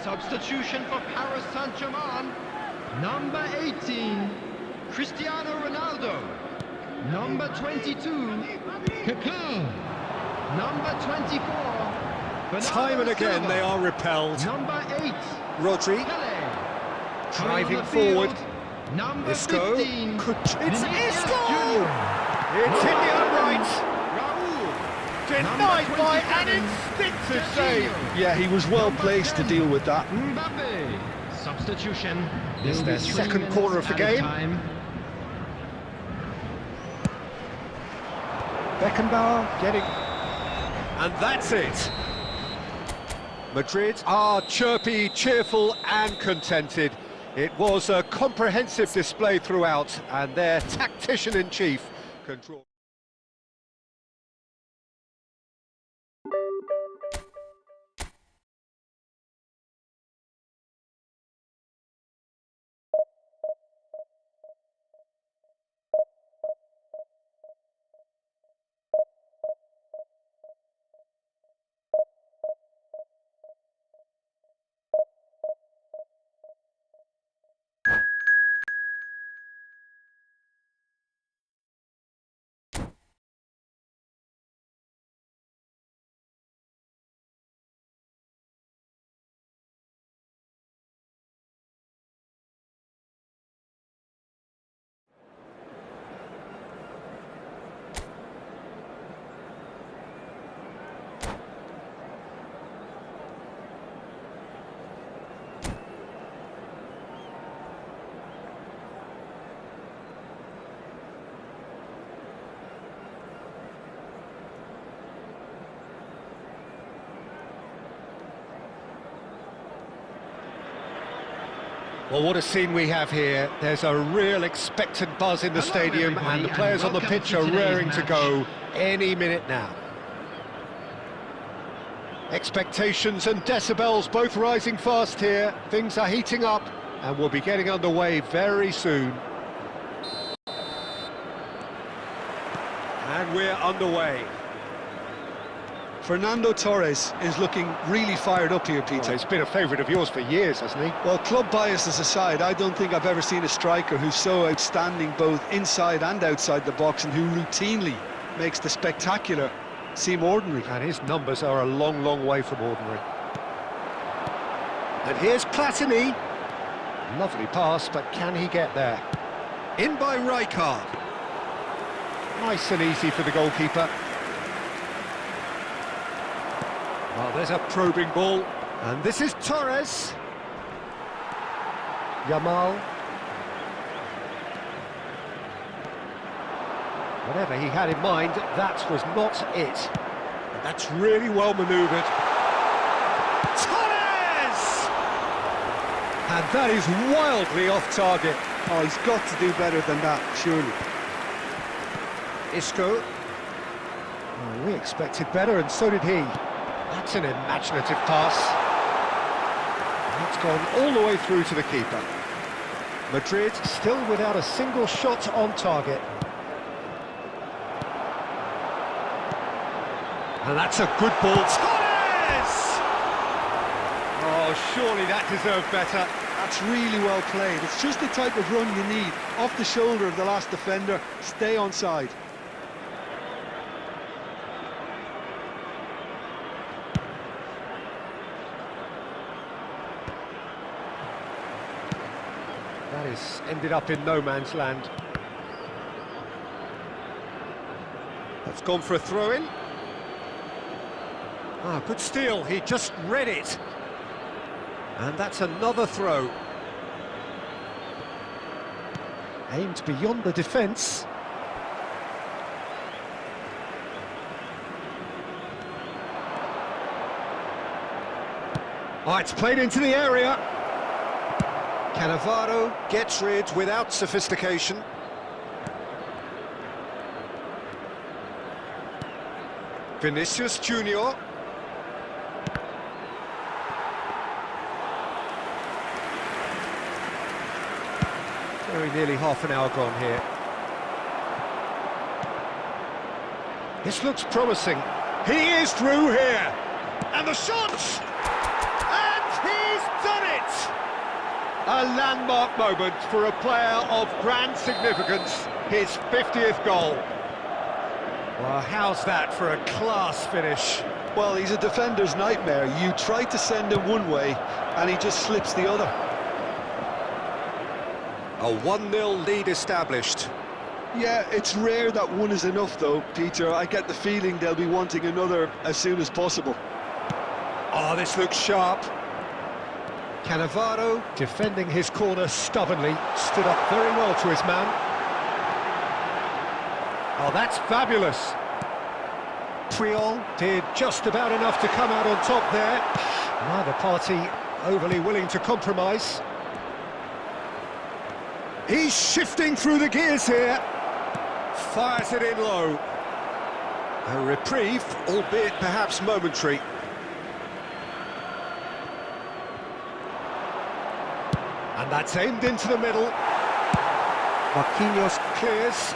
Substitution for Paris Saint-Germain. Number 18, Cristiano Ronaldo. Number 22, Kaká. Number 24, Bernardo Time and again Silva. they are repelled. Number 8, Rodri Pele. driving On the forward. field, number Isco 15, could... It's Vinicius Isco! Junior. It's hit the upright. Raul. Denied Number by 27, an instinctive save. Jorginho. Yeah, he was well placed to deal with that. Mbappe. Substitution. It's There will their be 3 second minutes corner of the added game. time. Beckenbauer getting... And that's it. Madrid are chirpy, cheerful and contented. It was a comprehensive display throughout, and their tactician-in-chief controlled... Well, what a scene we have here. There's a real expectant buzz in the Hello, stadium, everybody, and the players on the welcome pitch to are today's raring to match. go any minute now. Expectations and decibels both rising fast here. Things are heating up, and we'll be getting underway very soon. And we're underway. Fernando Torres is looking really fired up here, Peter. Well, he's been a favourite of yours for years, hasn't he? Well, club biases aside, I don't think I've ever seen a striker who's so outstanding both inside and outside the box, and who routinely makes the spectacular seem ordinary. And his numbers are a long, long way from ordinary. And here's Platini. Lovely pass, but can he get there? In by Rijkaard. Nice and easy for the goalkeeper. Well, there's a probing ball. And this is Torres. Yamal. Whatever he had in mind, that was not it. And that's really well manoeuvred. Torres! And that is wildly off target. Oh, he's got to do better than that, surely. Isco. Oh, we expected better, and so did he. That's an imaginative pass. And it's gone all the way through to the keeper. Madrid still without a single shot on target. And that's a good ball. Torres! Oh, surely that deserved better. That's really well played. It's just the type of run you need. Off the shoulder of the last defender, stay onside. That is ended up in no man's land. That's gone for a throw-in. Ah, good steal, he just read it. And that's another throw. Aimed beyond the defence. Oh, it's played into the area. Cannavaro gets rid without sophistication. Vinicius Junior. Very nearly half an hour gone here. This looks promising. He is through here. And the shot! And he's done it! A landmark moment for a player of grand significance, his 50th goal. Well, how's that for a class finish? Well, he's a defender's nightmare. You try to send him one way, and he just slips the other. A 1-0 lead established. Yeah, it's rare that one is enough, though, Peter. I get the feeling they'll be wanting another as soon as possible. Oh, this looks sharp. Cannavaro, defending his corner stubbornly, stood up very well to his man. Oh, that's fabulous. Puyol did just about enough to come out on top there. Neither party overly willing to compromise. He's shifting through the gears here. Fires it in low. A reprieve, albeit perhaps momentary. And that's aimed into the middle. Marquinhos clears.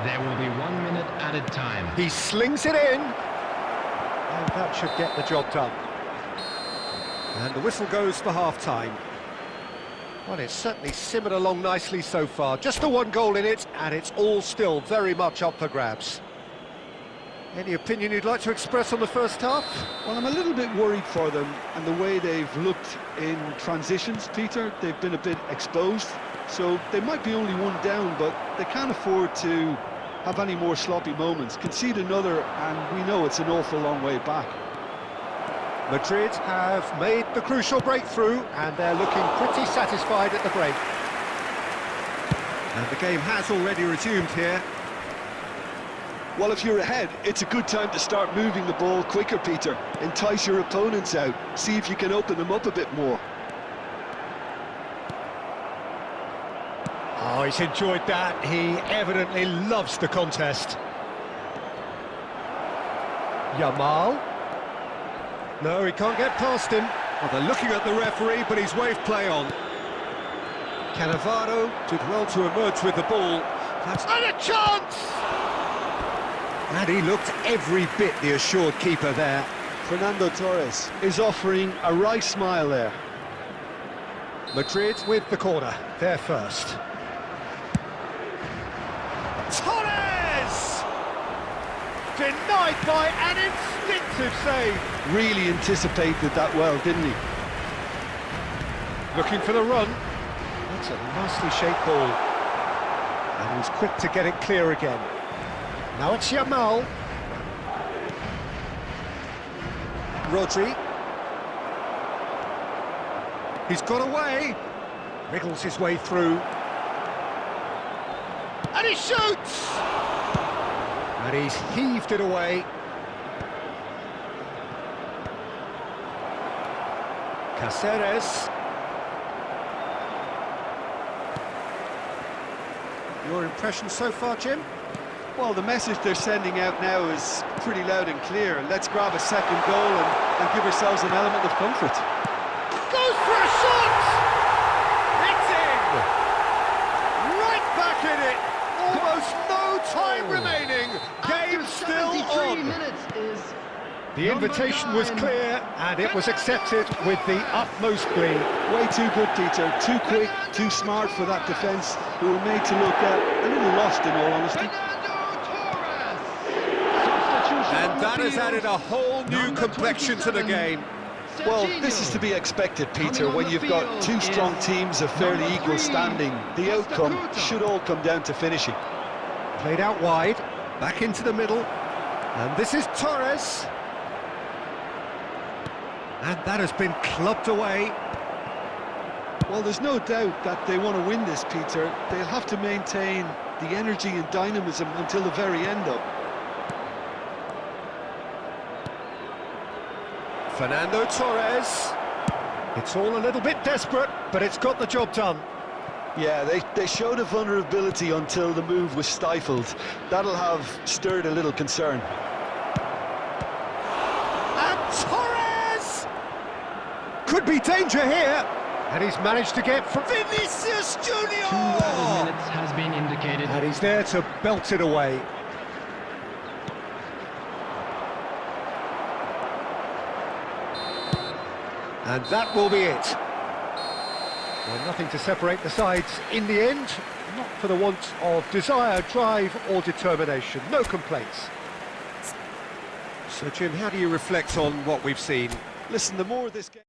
There will be 1 minute added time. He slings it in. And that should get the job done. And the whistle goes for half-time. Well, it's certainly simmered along nicely so far. Just the one goal in it, and it's all still very much up for grabs. Any opinion you'd like to express on the first half? Well, I'm a little bit worried for them and the way they've looked in transitions, Peter. They've been a bit exposed, so they might be only one down, but they can't afford to have any more sloppy moments. Concede another, and we know it's an awful long way back. Madrid have made the crucial breakthrough, and they're looking pretty satisfied at the break. And the game has already resumed here. Well, if you're ahead, it's a good time to start moving the ball quicker, Peter. Entice your opponents out. See if you can open them up a bit more. Oh, he's enjoyed that. He evidently loves the contest. Yamal. No, he can't get past him. Well, they're looking at the referee, but he's waved play on. Cannavaro did well to emerge with the ball. That's and a chance! And he looked every bit the assured keeper there. Fernando Torres is offering a right smile there. Madrid with the corner, they're first. Torres! Denied by an instinctive save. Really anticipated that well, didn't he? Looking for the run. That's a nicely shaped ball. And he was quick to get it clear again. Now it's Yamal. Rodri. He's got away. Wriggles his way through. And he shoots! And he's heaved it away. Cáceres. Your impression so far, Jim? Well, the message they're sending out now is pretty loud and clear. Let's grab a second goal and give ourselves an element of comfort. Goes for a shot! It's in! Right back in it! Almost no time remaining. Game still on. The invitation was clear, and it was accepted with the utmost glee. Way too good, Peter. Too quick, too smart for that defence, who were made to look a little lost, in all honesty. And that has added a whole new complexion to the game. Well, this is to be expected, Peter, when you've got two strong teams of fairly equal standing. The outcome should all come down to finishing. Played out wide, back into the middle, and this is Torres. And that has been clubbed away. Well, there's no doubt that they want to win this, Peter. They'll have to maintain the energy and dynamism until the very end, though. Fernando Torres. It's all a little bit desperate, but it's got the job done. Yeah, they showed a vulnerability until the move was stifled. That'll have stirred a little concern. And Torres! Could be danger here. And he's managed to get from Vinicius Junior! 2 added minutes has been indicated. And he's there to belt it away. And that will be it. Well, nothing to separate the sides in the end, not for the want of desire, drive or determination. No complaints. So, Jim, how do you reflect on what we've seen? Listen, the more this game...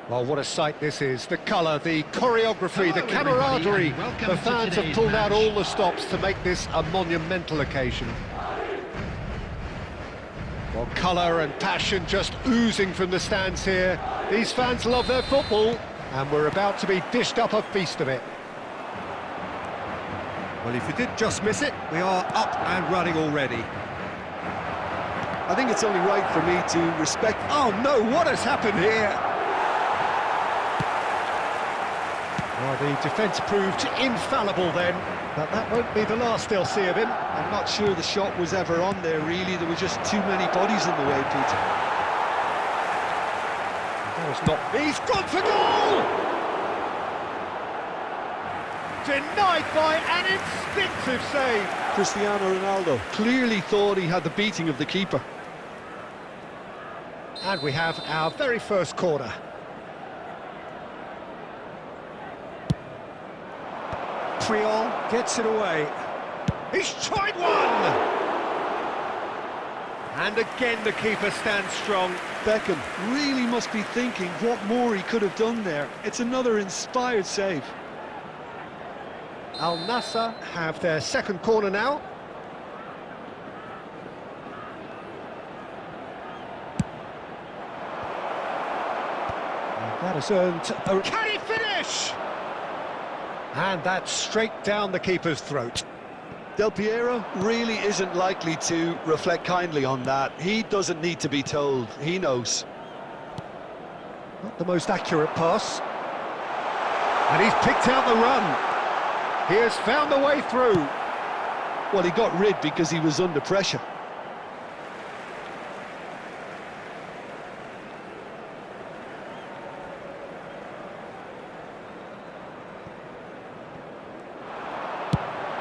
Well, what a sight this is. The colour, the choreography, the camaraderie. The fans have pulled out all the stops to make this a monumental occasion. Well, colour and passion just oozing from the stands here. These fans love their football, and we're about to be dished up a feast of it. Well, if you did just miss it, we are up and running already. I think it's only right for me to respect... Oh no, what has happened here? Well, the defence proved infallible then, but that won't be the last they'll see of him. I'm not sure the shot was ever on there, really. There were just too many bodies in the way, Peter. That was not... He's gone for goal! Denied by an instinctive save. Cristiano Ronaldo clearly thought he had the beating of the keeper. And we have our very first corner. Triol gets it away. He's tried one! And again the keeper stands strong. Beckham really must be thinking what more he could have done there. It's another inspired save. Al Nassr have their second corner now. And that has earned a... Can he finish? And that's straight down the keeper's throat. Del Piero really isn't likely to reflect kindly on that. He doesn't need to be told. He knows. Not the most accurate pass. And he's picked out the run. He has found the way through. Well, he got rid because he was under pressure.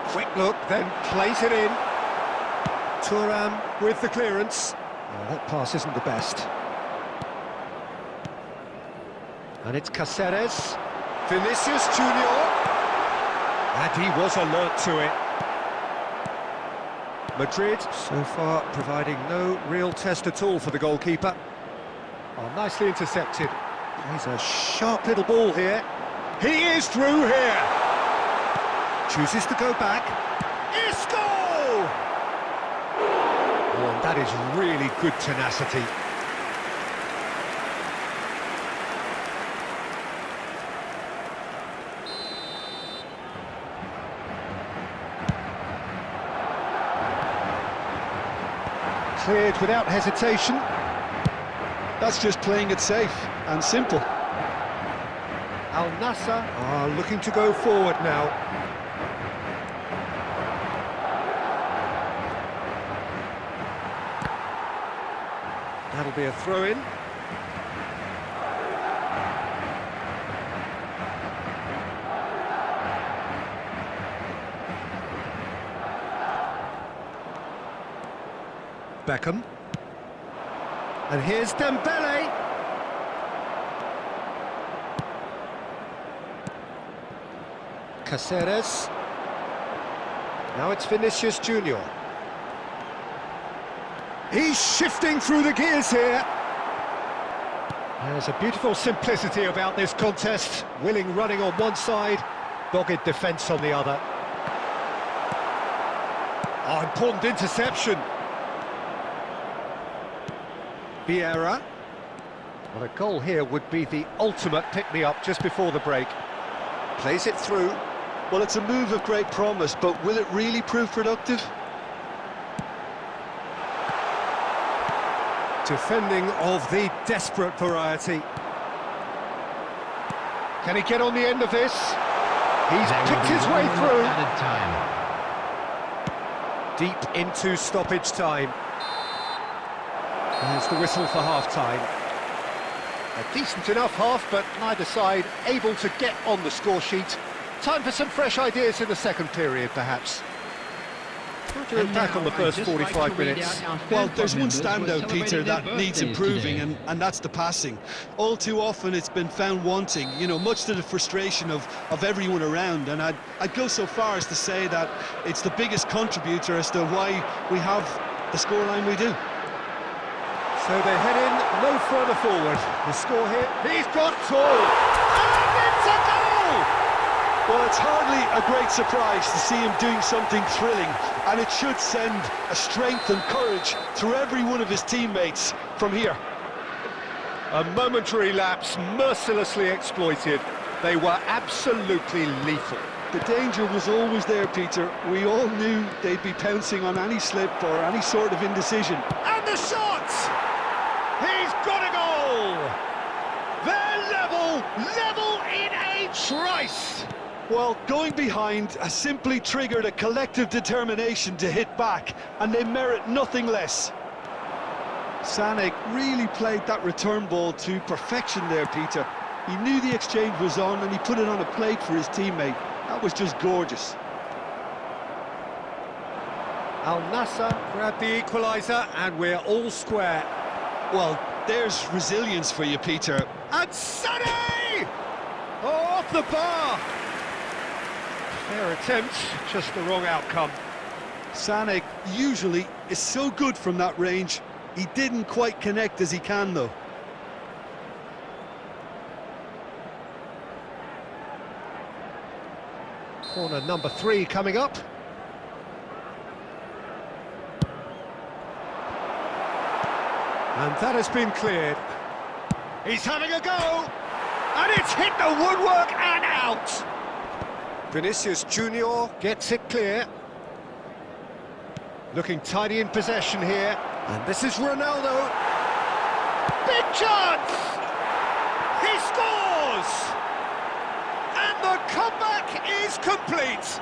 Quick look, then plays it in. Thuram with the clearance. Oh, that pass isn't the best. And it's Cáceres. Vinicius Junior. And he was alert to it. Madrid, so far, providing no real test at all for the goalkeeper. Oh, nicely intercepted. He's a sharp little ball here. He is through here. Chooses to go back. Isco! Oh, and that is really good tenacity. Cleared without hesitation. That's just playing it safe and simple. Al Nassr are looking to go forward now. That'll be a throw-in. Beckham. And here's Dembele. Caceres. Now it's Vinicius Junior. He's shifting through the gears here. There's a beautiful simplicity about this contest. Willing running on one side, dogged defence on the other. Oh, important interception. Vieira. Well, a goal here would be the ultimate pick-me-up just before the break. Plays it through. Well, it's a move of great promise, but will it really prove productive? Defending of the desperate variety. Can he get on the end of this? He's picked his way through. Deep into stoppage time. There's the whistle for half-time. A decent enough half, but neither side able to get on the score sheet. Time for some fresh ideas in the second period, perhaps. How do you look back on the first 45 minutes? Well, there's one standout, Peter, that needs improving, and that's the passing. All too often it's been found wanting, you know, much to the frustration of everyone around, and I'd go so far as to say that it's the biggest contributor as to why we have the scoreline we do. So they head in no further forward. The score here, he's got tall, and it's a goal! Well, it's hardly a great surprise to see him doing something thrilling, and it should send a strength and courage through every one of his teammates from here. A momentary lapse mercilessly exploited. They were absolutely lethal. The danger was always there, Peter. We all knew they'd be pouncing on any slip or any sort of indecision. And the shot! He's got a goal! They're level in a trice! Well, going behind has simply triggered a collective determination to hit back, and they merit nothing less. Sané really played that return ball to perfection there, Peter. He knew the exchange was on, and he put it on a plate for his teammate. That was just gorgeous. Al Nassr grabbed the equaliser, and we're all square. Well, there's resilience for you, Peter. And Sané! Oh, off the bar! Fair attempt, just the wrong outcome. Sané usually is so good from that range. He didn't quite connect as he can, though. Corner number 3 coming up. And that has been cleared. He's having a go! And it's hit the woodwork and out! Vinicius Junior gets it clear. Looking tidy in possession here. And this is Ronaldo. Big chance! He scores! And the comeback is complete.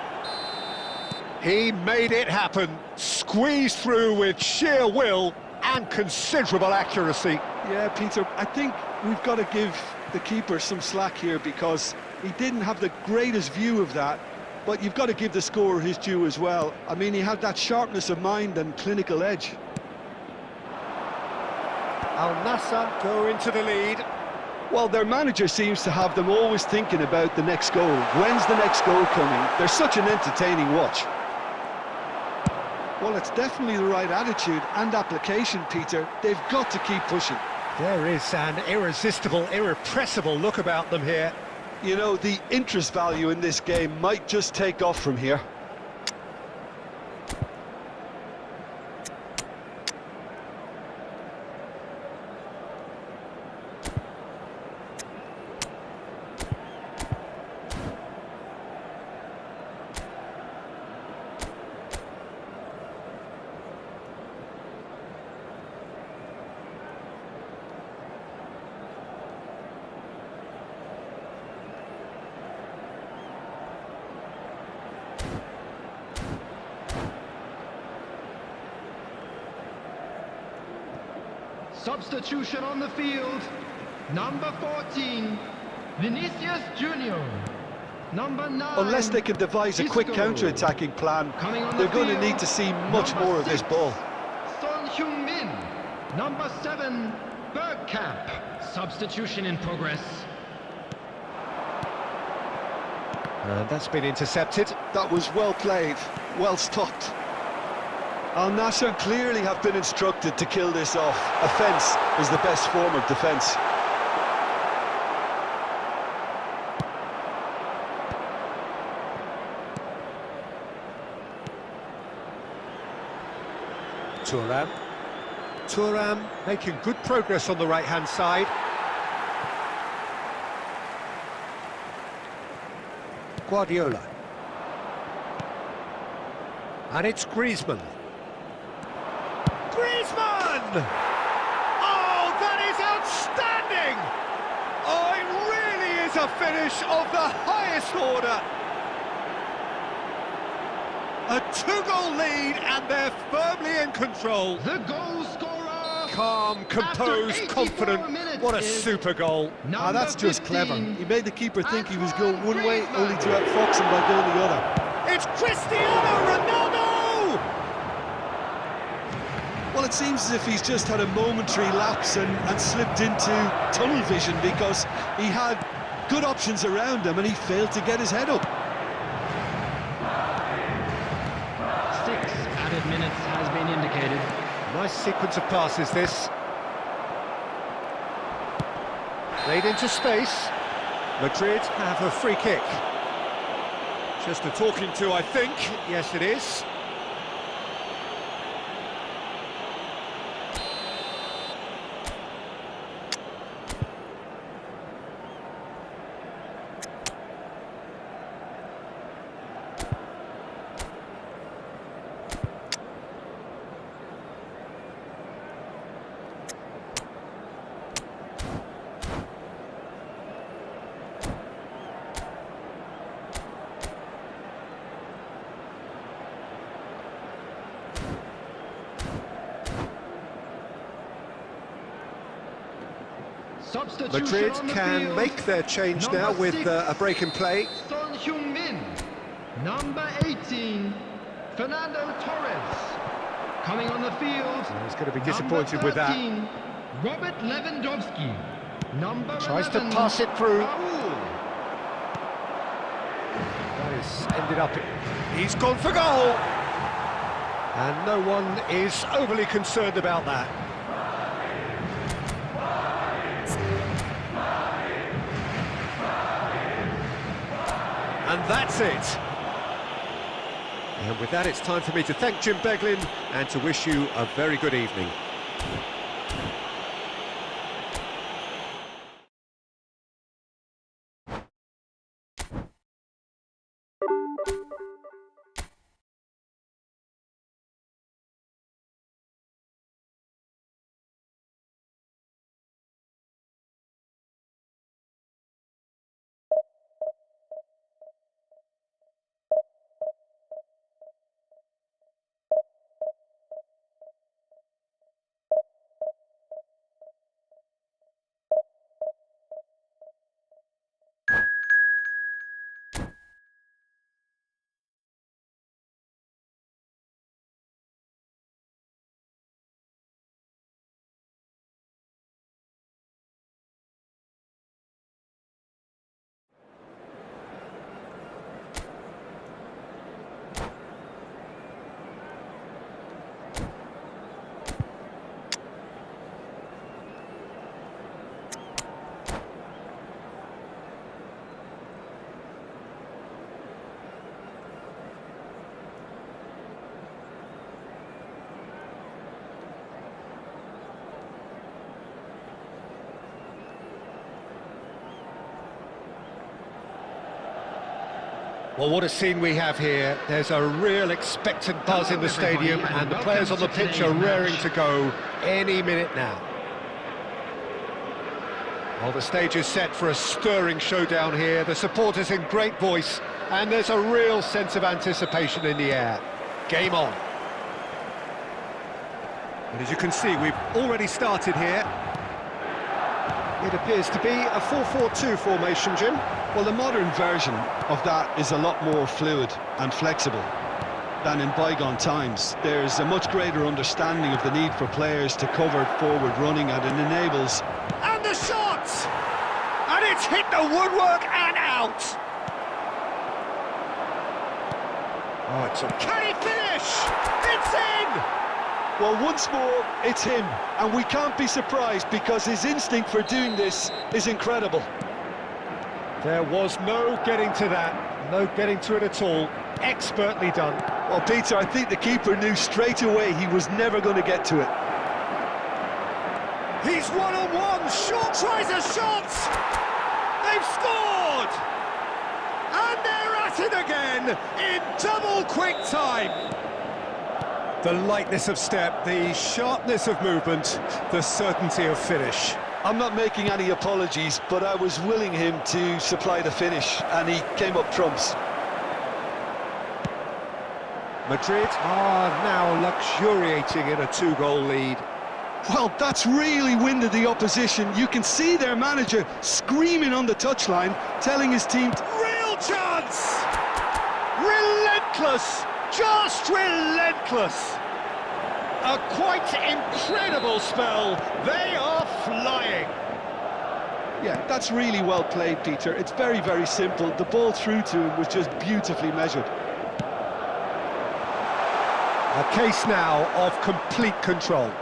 He made it happen. Squeezed through with sheer will and considerable accuracy. Yeah, Peter, I think we've got to give the keeper some slack here, because he didn't have the greatest view of that, but you've got to give the scorer his due as well. I mean, he had that sharpness of mind and clinical edge. Al Nassr go into the lead. Well, their manager seems to have them always thinking about the next goal. When's the next goal coming? They're such an entertaining watch. Well, it's definitely the right attitude and application, Peter. They've got to keep pushing. There is an irresistible, irrepressible look about them here. You know, the interest value in this game might just take off from here. Substitution on the field. Number 14, Vinicius Junior. Number 9. Unless they can devise a quick counter-attacking plan, they're going to need to see much more of this ball. Heung-min. Number 7, Bergkamp. Substitution in progress. And that's been intercepted. That was well played, well stopped. Al Nassr clearly have been instructed to kill this off. Offence is the best form of defence. Thuram making good progress on the right-hand side. Guardiola. And it's Griezmann. Griezmann! Oh, that is outstanding! Oh, it really is a finish of the highest order. A 2-goal lead, and they're firmly in control. The goal scorer. Calm, composed, confident. What a super goal. Ah, that's just clever. He made the keeper think he was going one way, only to outfox him by going the other. It's Cristiano Ronaldo! Well, it seems as if he's just had a momentary lapse and slipped into tunnel vision, because he had good options around him and he failed to get his head up. 6 added minutes has been indicated. Nice sequence of passes, this. Played into space. Madrid have a free kick. Just a talking to, I think. Yes, it is. Madrid can make their change now with a break in play. Son Heung-min. Number 18, Fernando Torres. Coming on the field. He's going to be disappointed with that. 13, Robert Lewandowski. Number Tries 11, to pass it through. Raul. That is ended up. He's gone for goal. And no one is overly concerned about that. And that's it. And with that, it's time for me to thank Jim Beglin and to wish you a very good evening. Well, what a scene we have here. There's a real expectant buzz in the stadium, and the players on the pitch are raring to go any minute now. Well, the stage is set for a stirring showdown here. The supporters in great voice, and there's a real sense of anticipation in the air. Game on. And as you can see, we've already started here. It appears to be a 4-4-2 formation, Jim. Well, the modern version of that is a lot more fluid and flexible. than in bygone times. There's a much greater understanding of the need for players to cover forward running, and it enables... And the shot! And it's hit the woodwork and out! Oh, can he finish? It's in! Well, once more, it's him, and we can't be surprised because his instinct for doing this is incredible. There was no getting to that, no getting to it at all. Expertly done. Well, Peter, I think the keeper knew straight away he was never going to get to it. He's one-on-one, shot, tries a shot! They've scored! And they're at it again, in double quick time! The lightness of step, the sharpness of movement, the certainty of finish. I'm not making any apologies, but I was willing him to supply the finish, and he came up trumps. Madrid are now luxuriating in a 2-goal lead. Well, that's really winded the opposition. You can see their manager screaming on the touchline, telling his team... Real chance! Relentless! Just relentless! A quite incredible spell. They are flying. Yeah, that's really well played, Peter. It's very, very simple. The ball through to him was just beautifully measured. A case now of complete control.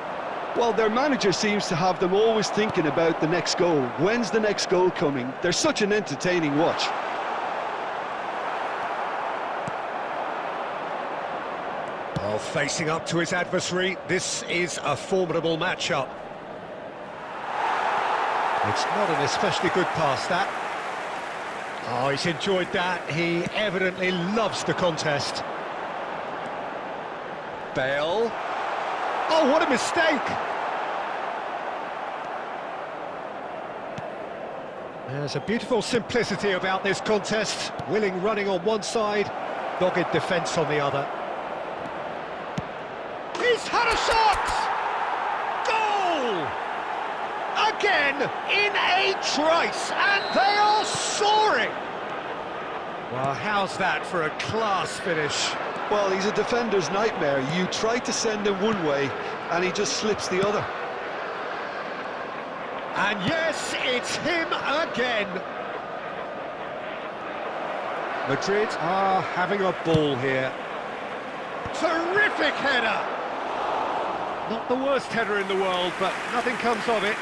Well, their manager seems to have them always thinking about the next goal. When's the next goal coming? They're such an entertaining watch. Well, facing up to his adversary, this is a formidable matchup. It's not an especially good pass, that. Oh, he's enjoyed that. He evidently loves the contest. Bale. Oh, what a mistake! There's a beautiful simplicity about this contest. Willing running on one side, dogged defence on the other. He's had a shot! Goal! Again, in a trice, and they are soaring! Well, how's that for a class finish? Well, he's a defender's nightmare. You try to send him one way, and he just slips the other. And yes, it's him again. Madrid are having a ball here. Terrific header! Not the worst header in the world, but nothing comes of it.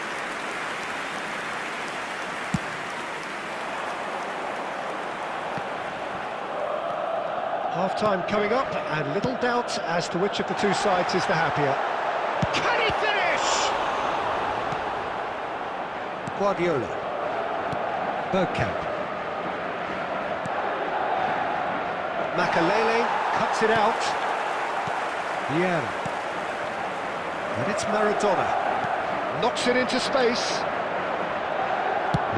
Half-time coming up, and little doubt as to which of the two sides is the happier. Can he finish? Guardiola. Bergkamp. Makalele cuts it out. Vieira. And it's Maradona. Knocks it into space.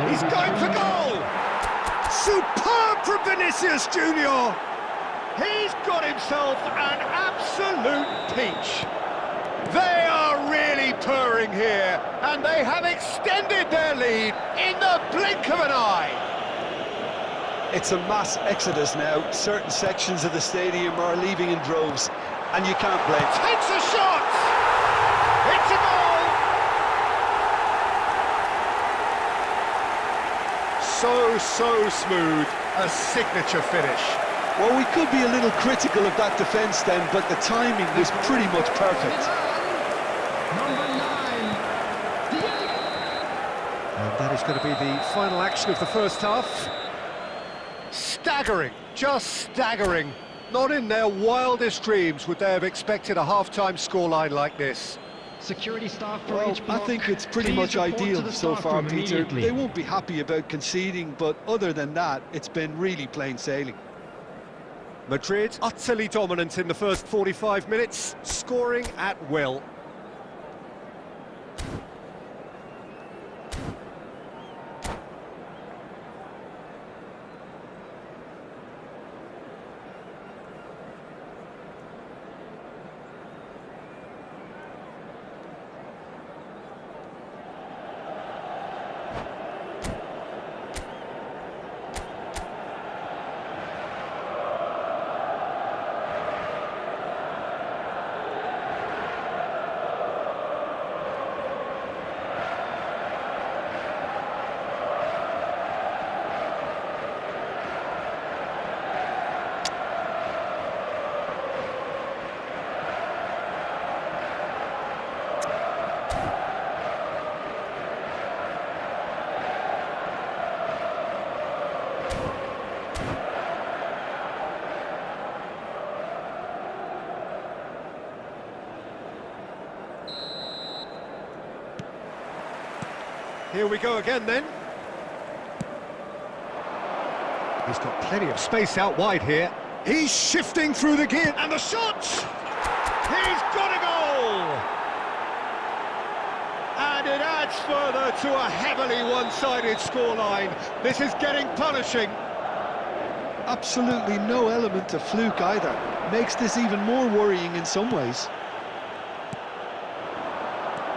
He's going for goal! Superb from Vinicius Junior! He's got himself an absolute peach. They are really purring here, and they have extended their lead in the blink of an eye. It's a mass exodus now. Certain sections of the stadium are leaving in droves, and you can't blame. Takes a shot! It's a goal! So smooth, a signature finish. Well, we could be a little critical of that defence then, but the timing was pretty much perfect. Number 9. And that is going to be the final action of the first half. Staggering, just staggering. Not in their wildest dreams would they have expected a half-time scoreline like this. Security staff for Well, each I block. think it's pretty Please much report to ideal the so staff far, room Peter. immediately. They won't be happy about conceding, but other than that, it's been really plain sailing. Madrid utterly dominant in the first 45 minutes, scoring at will. Here we go again then. He's got plenty of space out wide here. He's shifting through the gear, and the shot! He's got a goal! And it adds further to a heavily one-sided scoreline. This is getting punishing. Absolutely no element of fluke either. Makes this even more worrying in some ways.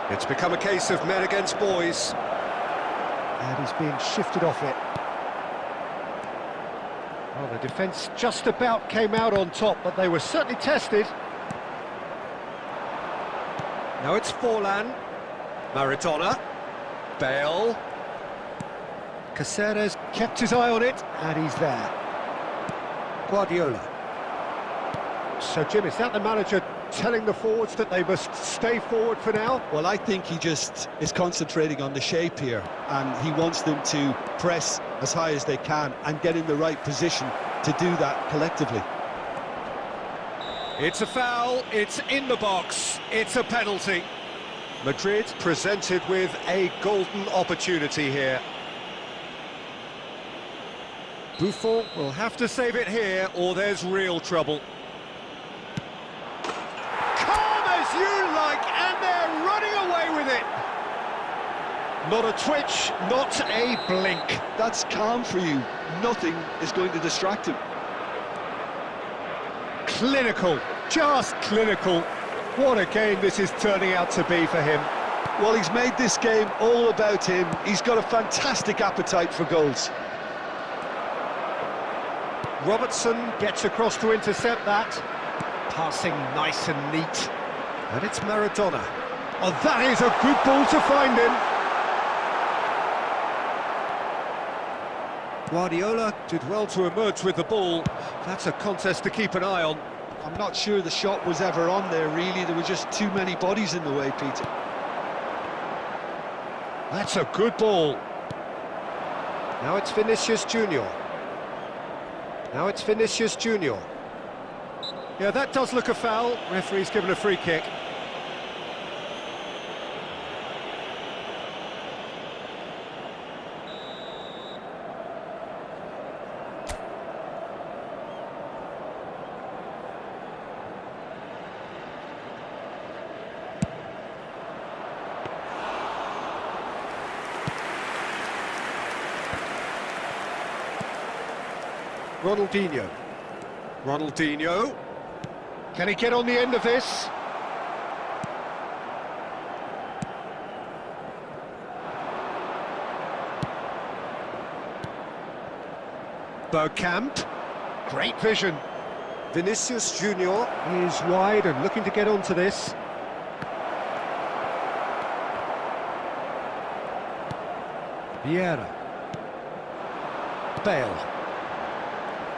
It's become a case of men against boys. And he's being shifted off it. Well, the defence just about came out on top, but they were certainly tested. Now it's Forlan. Maradona. Bale. Caceres kept his eye on it, and he's there. Guardiola. So, Jim, is that the manager telling the forwards that they must stay forward for now? Well, I think he just is concentrating on the shape here, and he wants them to press as high as they can and get in the right position to do that collectively. It's a foul, it's in the box, it's a penalty. Madrid presented with a golden opportunity here. Buffon will have to save it here, or there's real trouble. Calm as you like, and they're running away with it. Not a twitch, not a blink. That's calm for you. Nothing is going to distract him. Clinical, just clinical. What a game this is turning out to be for him. Well, he's made this game all about him. He's got a fantastic appetite for goals. Robertson gets across to intercept that. Passing nice and neat. And it's Maradona. Oh, that is a good ball to find him. Guardiola did well to emerge with the ball. That's a contest to keep an eye on. I'm not sure the shot was ever on there, really. There were just too many bodies in the way, Peter. That's a good ball. Now it's Vinicius Junior. Now it's Vinicius Junior. Yeah, that does look a foul. Referee's given a free kick. Ronaldinho. Ronaldinho. Can he get on the end of this? Bergkamp. Great vision. Vinicius Junior is wide and looking to get onto this. Vieira. Bale.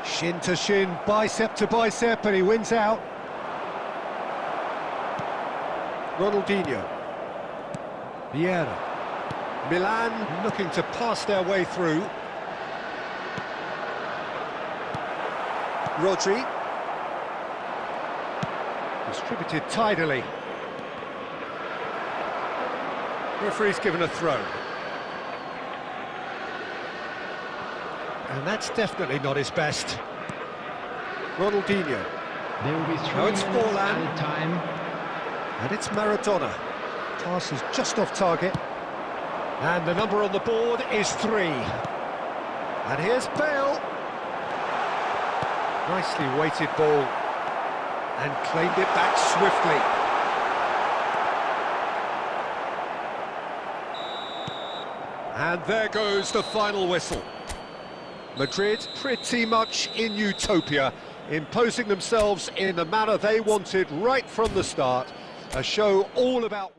Shin to shin, bicep to bicep, and he wins out. Ronaldinho. Vieira. Milan looking to pass their way through. Rodri. Distributed tidily. Referee's given a throw. And that's definitely not his best. Ronaldinho. There will be 3 Now it's minutes Forlan. added time. And it's Maradona. Pass is just off target. And the number on the board is 3. And here's Bale. Nicely weighted ball. And claimed it back swiftly. And there goes the final whistle. Madrid pretty much in utopia, imposing themselves in the manner they wanted right from the start. A show all about...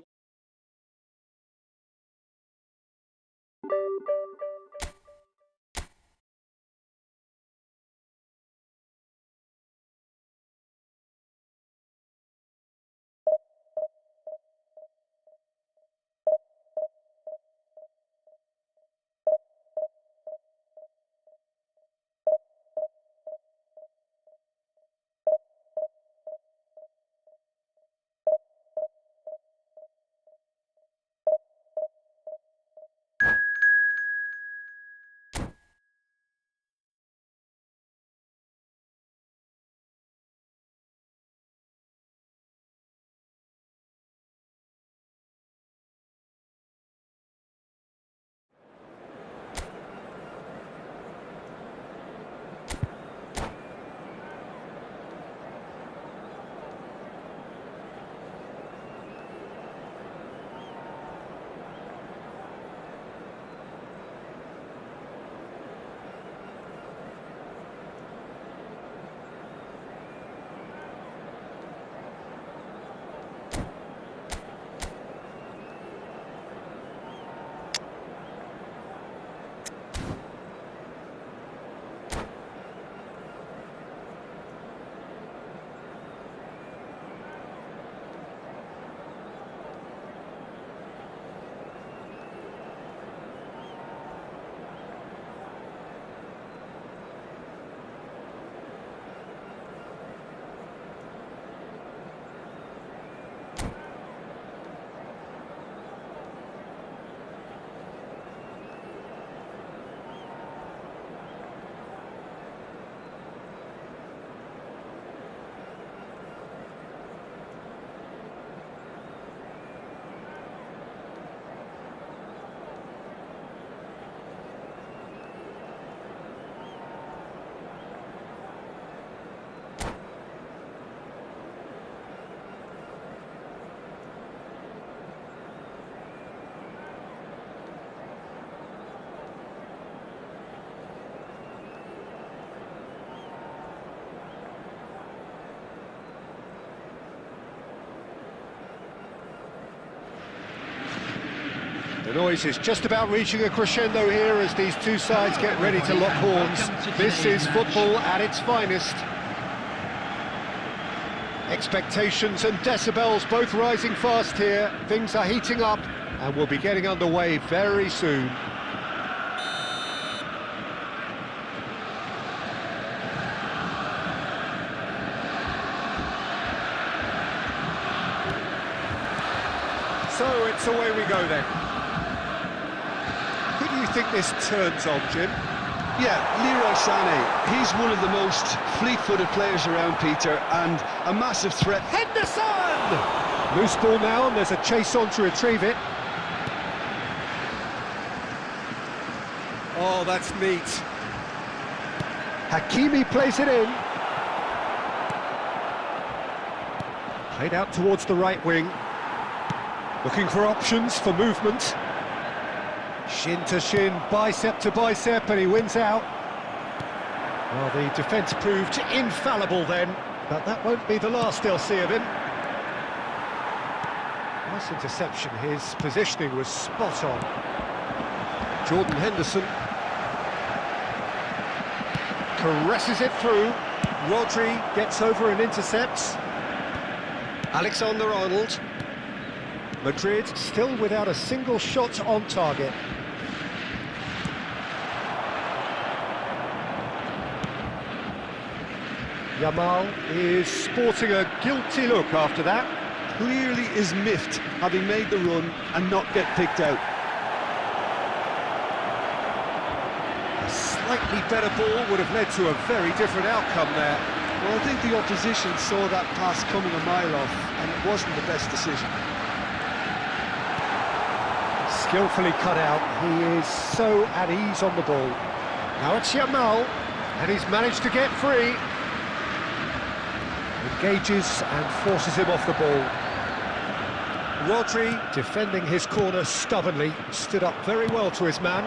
noise is just about reaching a crescendo here as these two sides get ready to lock horns. This is football at its finest. Expectations and decibels both rising fast here. Things are heating up and we'll be getting underway very soon. So it's away we go then. Who do you think this turns on, Jim? Yeah, Leroy Sané. He's one of the most fleet-footed players around, Peter, and a massive threat. Henderson! Loose ball now, and there's a chase on to retrieve it. Oh, that's neat. Hakimi plays it in. Played out towards the right wing. Looking for options for movement. Shin to shin, bicep to bicep, and he wins out. Well, the defence proved infallible then, but that won't be the last they'll see of him. Nice interception, his positioning was spot on. Jordan Henderson caresses it through. Rodri gets over and intercepts. Alexander-Arnold. Madrid still without a single shot on target. Yamal is sporting a guilty look after that. Clearly is miffed, having made the run and not get picked out. A slightly better ball would have led to a very different outcome there. Well, I think the opposition saw that pass coming a mile off, and it wasn't the best decision. Skillfully cut out, he is so at ease on the ball. Now it's Yamal, and he's managed to get free. Engages and forces him off the ball. Rodri, defending his corner stubbornly, stood up very well to his man.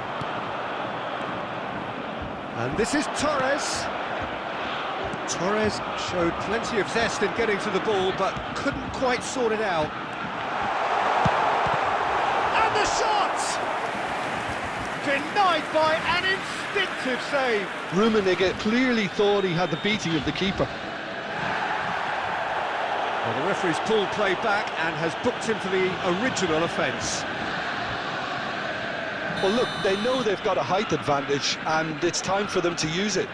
And this is Torres. Torres showed plenty of zest in getting to the ball, but couldn't quite sort it out. And the shot! Denied by an instinctive save. Rummenigge clearly thought he had the beating of the keeper. Well, the referee's pulled play back and has booked him for the original offence. Well, look, they know they've got a height advantage, and it's time for them to use it.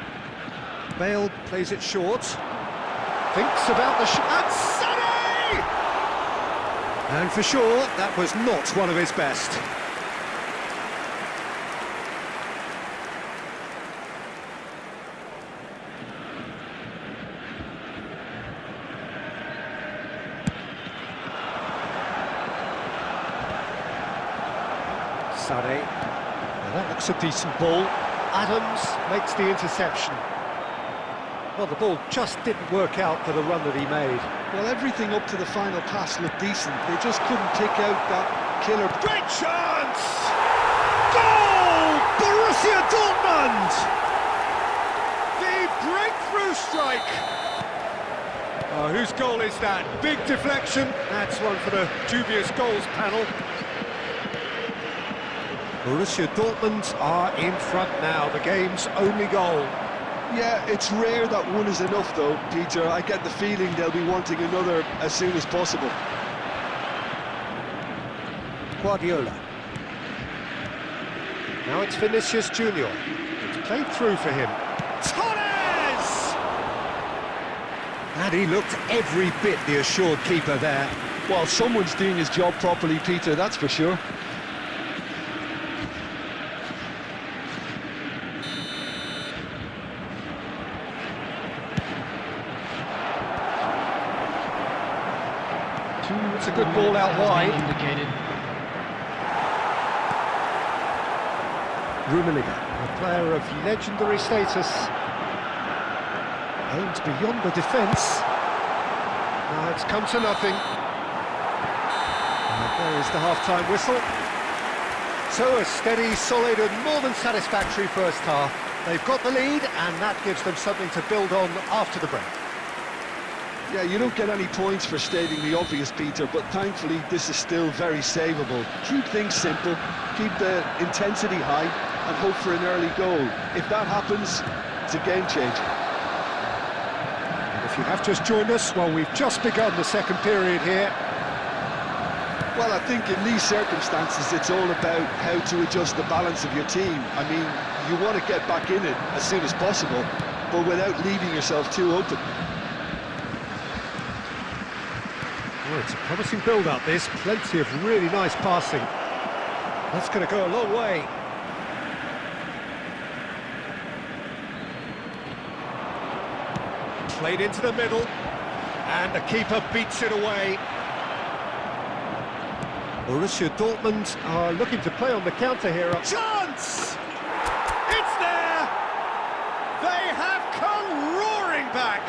Bale plays it short. Thinks about the shot. And Sané! And for sure, that was not one of his best. Sané. Well, that looks a decent ball. Adams makes the interception. Well, the ball just didn't work out for the run that he made. Well, everything up to the final pass looked decent. They just couldn't pick out that killer. Great chance! Goal! Borussia Dortmund! The breakthrough strike! Oh, whose goal is that? Big deflection. That's one for the dubious goals panel. Borussia Dortmund are in front now, the game's only goal. Yeah, it's rare that one is enough though, Peter. I get the feeling they'll be wanting another as soon as possible. Guardiola. Now it's Vinicius Junior. It's played through for him. Torres! And he looked every bit the assured keeper there. Well, someone's doing his job properly, Peter, that's for sure. It's a good ball out wide. Rummenigge, a player of legendary status. Aimed beyond the defence. Now it's come to nothing. And there is the half-time whistle. So a steady, solid and more than satisfactory first half. They've got the lead and that gives them something to build on after the break. Yeah, you don't get any points for stating the obvious, Peter, but thankfully this is still very savable. Keep things simple, keep the intensity high, and hope for an early goal. If that happens, it's a game changer. And if you have just joined us, well, we've just begun the second period here. Well, I think in these circumstances, it's all about how to adjust the balance of your team. I mean, you want to get back in it as soon as possible, but without leaving yourself too open. Well, it's a promising build-up, this. Plenty of really nice passing. That's going to go a long way. Played into the middle, and the keeper beats it away. Borussia Dortmund are looking to play on the counter here. Chance! It's there! They have come roaring back!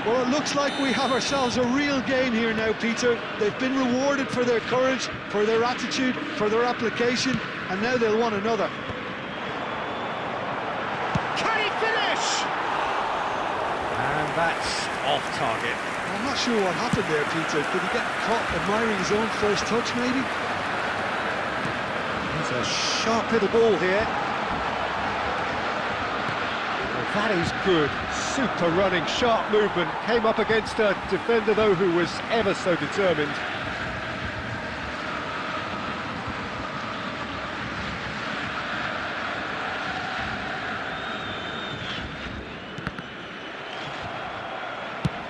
Well, it looks like we have ourselves a real game here now, Peter. They've been rewarded for their courage, for their attitude, for their application, and now they'll want another. Can he finish? And that's off target. I'm not sure what happened there, Peter. Did he get caught admiring his own first touch, maybe? It's a sharp little ball here. Well, that is good. Super running, sharp movement. Came up against a defender, though, who was ever so determined.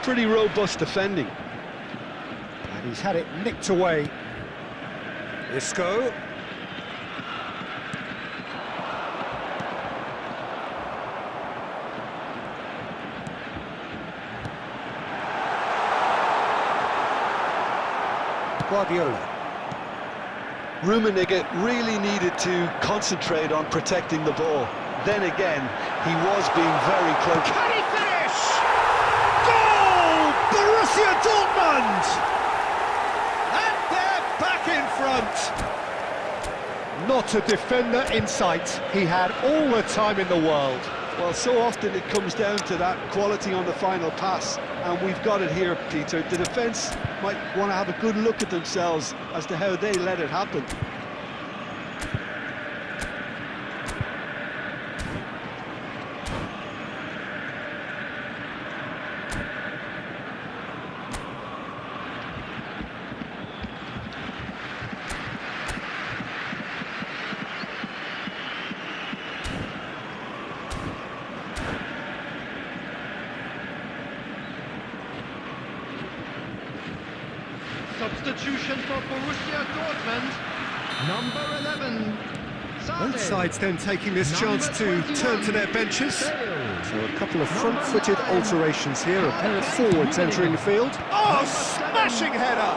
Pretty robust defending. And he's had it nicked away. Isco. Guardiola. Rummenigge really needed to concentrate on protecting the ball. Then again, he was being very close. Can he finish? Goal! Borussia Dortmund! And they're back in front. Not a defender in sight. He had all the time in the world. Well, so often it comes down to that quality on the final pass, and we've got it here, Peter. The defence might want to have a good look at themselves as to how they let it happen. Substitution for Borussia Dortmund. Number 11. Both sides then taking this chance to turn to their benches. So a couple of front-footed alterations here. A pair of forwards entering the field. Oh, smashing header!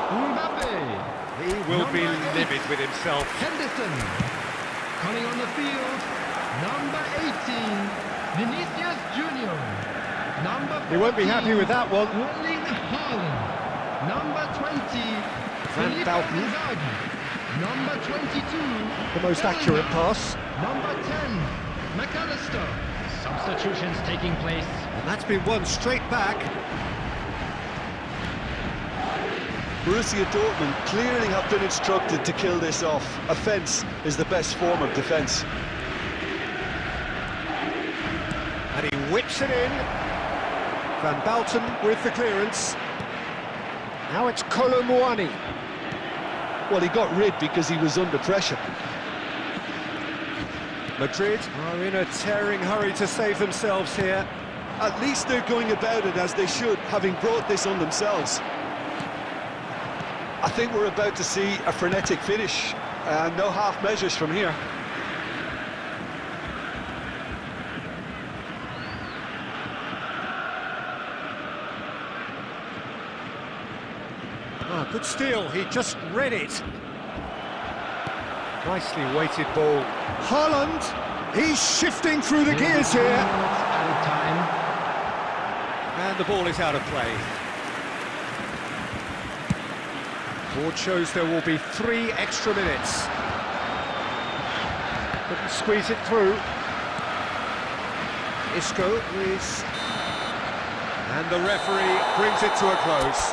He will be livid with himself. Henderson. Coming on the field. Number 18. Vinicius Junior. Number 14, He won't be happy with that one. Erling Haaland. Number 20. Van Bouten. Number 22. The most accurate pass. Number 10. McAllister. Substitutions taking place. And that's been won straight back. Borussia Dortmund clearly have been instructed to kill this off. Offence is the best form of defence. And he whips it in. Van Bouten with the clearance. Now it's Colomouani. Well, he got rid because he was under pressure. Madrid are in a tearing hurry to save themselves here. At least they're going about it as they should, having brought this on themselves. I think we're about to see a frenetic finish. No half measures from here. Ah, good steal, he just read it. Nicely weighted ball. Haaland, he's shifting through the gears here. Out of time. And the ball is out of play. Board shows there will be 3 extra minutes. Couldn't squeeze it through. Isco is... And the referee brings it to a close.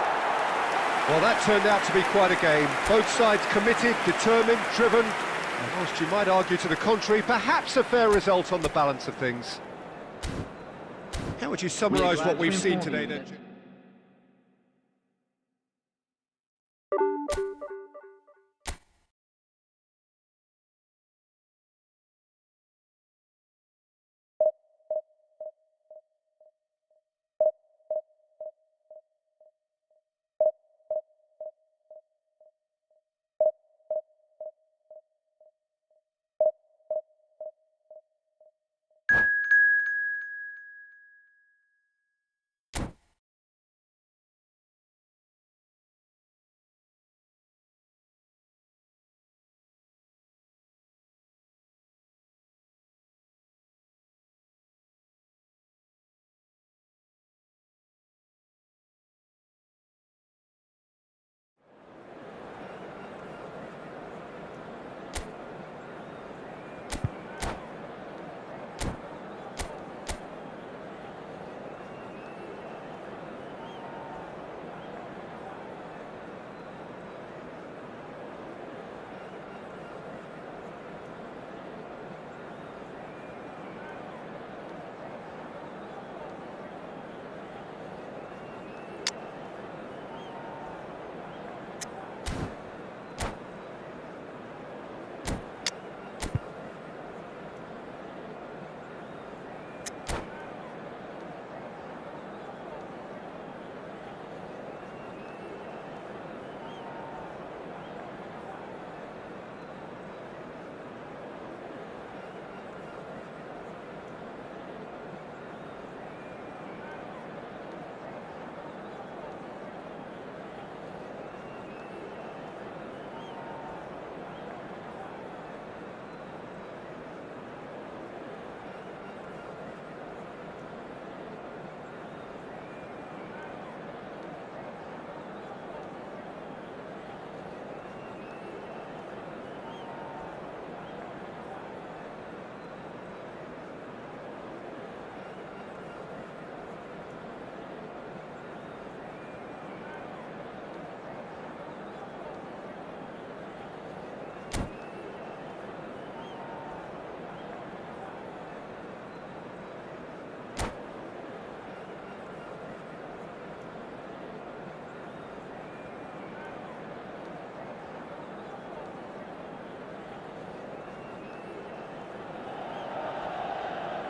Well, that turned out to be quite a game. Both sides committed, determined, driven. And whilst you might argue to the contrary, perhaps a fair result on the balance of things. How would you summarise what we've seen today then?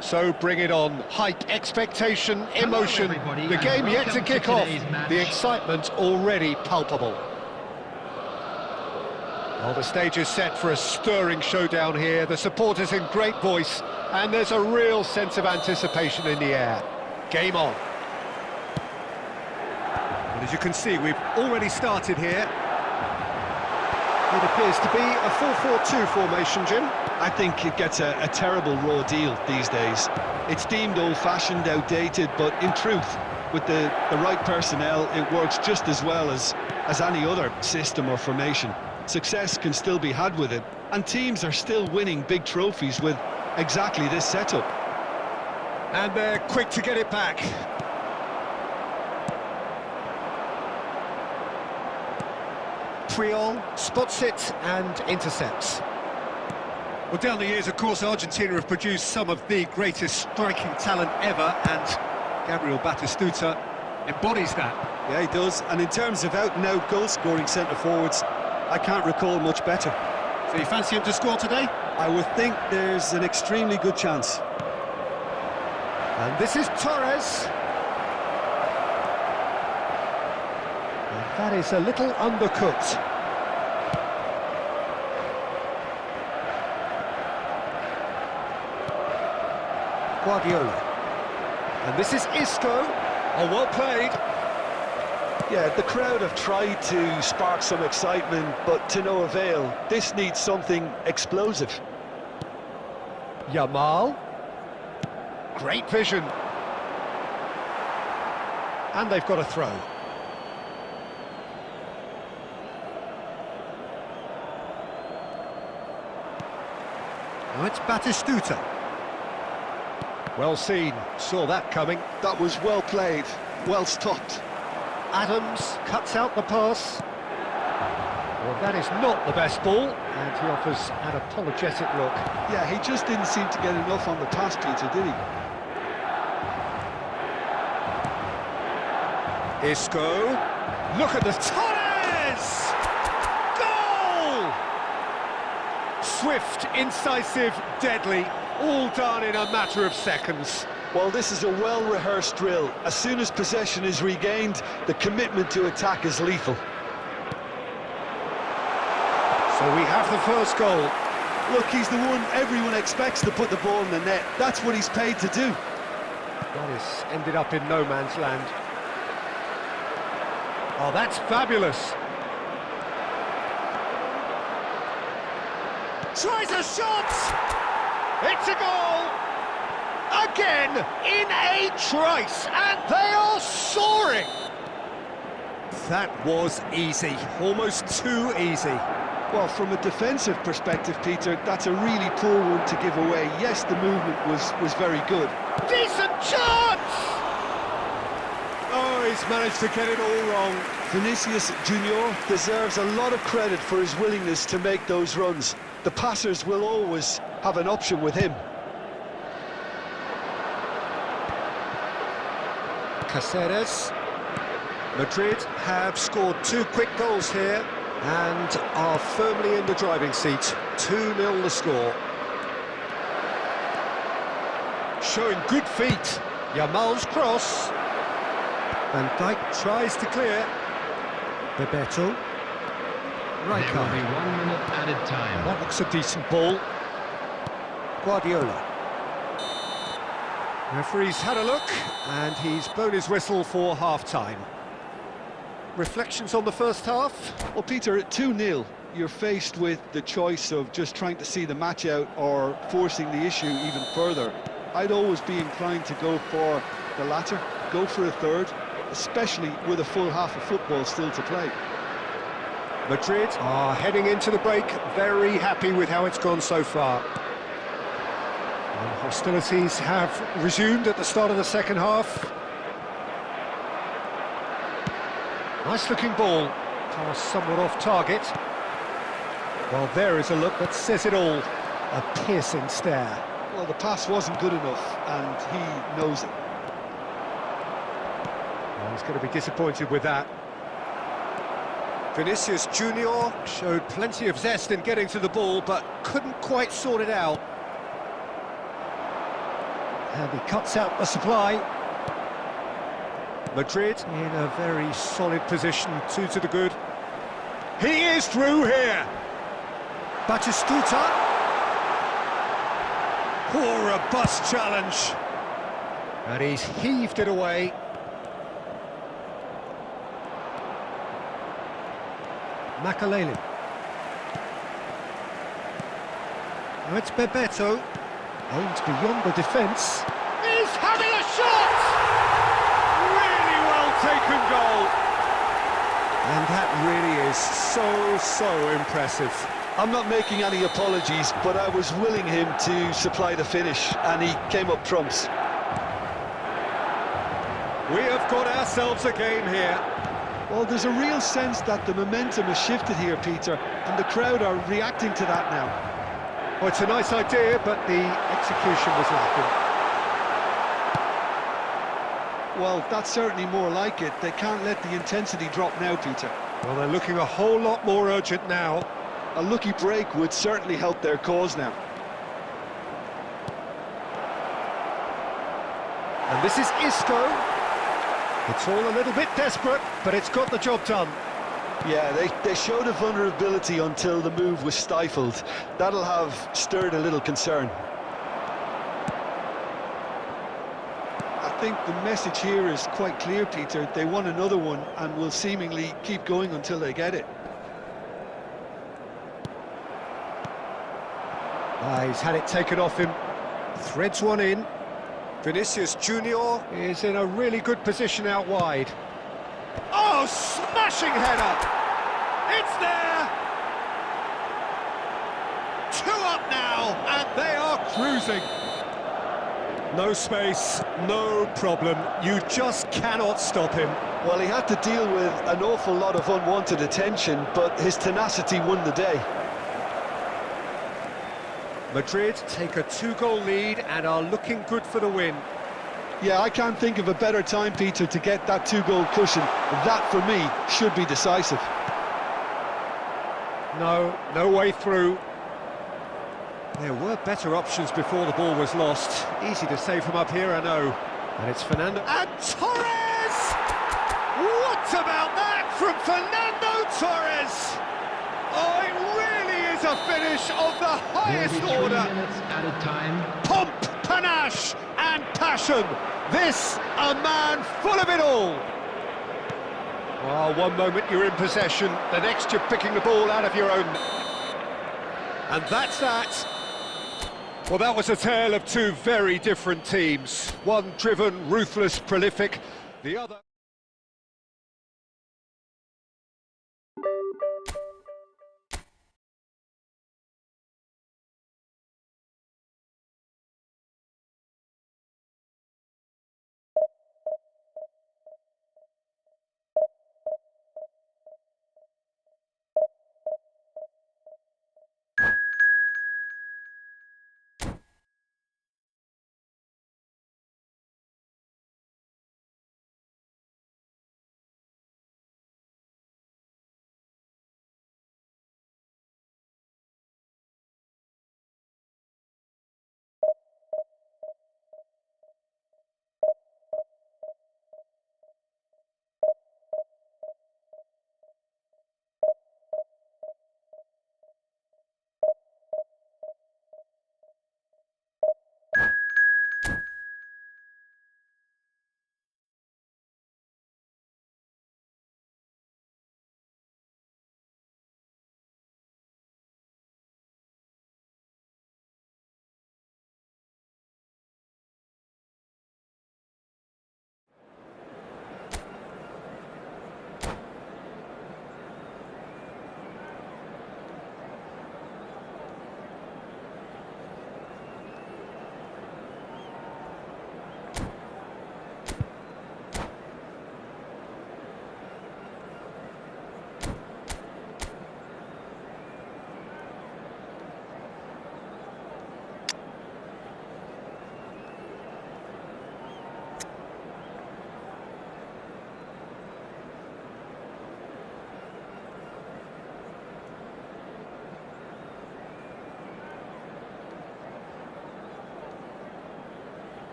So bring it on. Hype, expectation, emotion. The game yet to kick off. The excitement already palpable. Well, the stage is set for a stirring showdown here. The supporters in great voice, and there's a real sense of anticipation in the air. Game on. And as you can see, we've already started here. It appears to be a 4-4-2 formation, Jim. I think it gets a terrible raw deal these days. It's deemed old-fashioned, outdated, but in truth, with the right personnel, it works just as well as any other system or formation. Success can still be had with it, and teams are still winning big trophies with exactly this setup. And they're quick to get it back. Puyol spots it and intercepts. Well, down the years, of course, Argentina have produced some of the greatest striking talent ever, and Gabriel Batistuta embodies that. Yeah, he does. And in terms of out-and-out goal-scoring centre-forwards, I can't recall much better. So you fancy him to score today? I would think there's an extremely good chance. And this is Torres. And that is a little undercooked. Guardiola. And this is Isco. Oh, well played. Yeah, the crowd have tried to spark some excitement, but to no avail. This needs something explosive. Yamal. Great vision. And they've got a throw. Now it's Batistuta. Well seen, saw that coming. That was well played, well stopped. Adams cuts out the pass. Well, that is not the best ball, and he offers an apologetic look. Yeah, he just didn't seem to get enough on the pass, Peter, did he? Isco, look at the Torres! Goal! Swift, incisive, deadly, all done in a matter of seconds. Well, this is a well-rehearsed drill. As soon as possession is regained, the commitment to attack is lethal. So we have the first goal. Look, he's the one everyone expects to put the ball in the net. That's what he's paid to do. That has ended up in no man's land. Oh, that's fabulous. Tries a shot! It's a goal! Again, in a trice, and they are soaring! That was easy, almost too easy. Well, from a defensive perspective, Peter, that's a really poor one to give away. Yes, the movement was very good. Decent chance! Oh, he's managed to get it all wrong. Vinicius Junior deserves a lot of credit for his willingness to make those runs. The passers will always have an option with him. Cáceres. Madrid have scored 2 quick goals here and are firmly in the driving seat. 2-0 the score. Showing good feet. Yamal's cross. Van Dijk tries to clear. Bebeto. There will be 1 minute added time. That looks a decent ball. Guardiola. Referee's had a look, and he's blown his whistle for half-time. Reflections on the first half? Well, Peter, at 2-0, you're faced with the choice of just trying to see the match out or forcing the issue even further. I'd always be inclined to go for the latter, go for a third, especially with a full half of football still to play. Madrid are heading into the break, very happy with how it's gone so far. And hostilities have resumed at the start of the second half. Nice looking ball, pass somewhat off target. Well, there is a look that says it all, a piercing stare. Well, the pass wasn't good enough, and he knows it. Well, he's going to be disappointed with that. Vinicius Junior showed plenty of zest in getting to the ball, but couldn't quite sort it out. And he cuts out the supply. Madrid in a very solid position, 2 to the good. He is through here. Batistuta. Poor robust challenge. And he's heaved it away. Makaleli. Now it's Bebeto. Aimed beyond the defence. He's having a shot! Really well taken goal. And that really is so impressive. I'm not making any apologies, but I was willing him to supply the finish, and he came up trumps. We have got ourselves a game here. Well, there's a real sense that the momentum has shifted here, Peter, and the crowd are reacting to that now. Well, it's a nice idea, but the execution was lacking. Well, that's certainly more like it. They can't let the intensity drop now, Peter. Well, they're looking a whole lot more urgent now. A lucky break would certainly help their cause now. And this is Isco. It's all a little bit desperate, but it's got the job done. Yeah, they showed a vulnerability until the move was stifled. That'll have stirred a little concern. I think the message here is quite clear, Peter. They want another one and will seemingly keep going until they get it. He's had it taken off him. Threads one in. Vinicius Junior is in a really good position out wide. Oh, smashing header! It's there! 2 up now, and they are cruising. No space, no problem. You just cannot stop him. Well, he had to deal with an awful lot of unwanted attention, but his tenacity won the day. Madrid take a 2-goal lead and are looking good for the win. Yeah, I can't think of a better time, Peter, to get that 2-goal cushion. That, for me, should be decisive. No way through. There were better options before the ball was lost. Easy to say from up here, I know. And it's Fernando. And Torres! What about that from Fernando Torres? Oh, it really is a finish of the highest order. 3 minutes added time. Pomp, panache and passion. This, a man full of it all. Well, one moment you're in possession, the next you're picking the ball out of your own. And that's that. Well, that was a tale of two very different teams. One driven, ruthless, prolific, the other...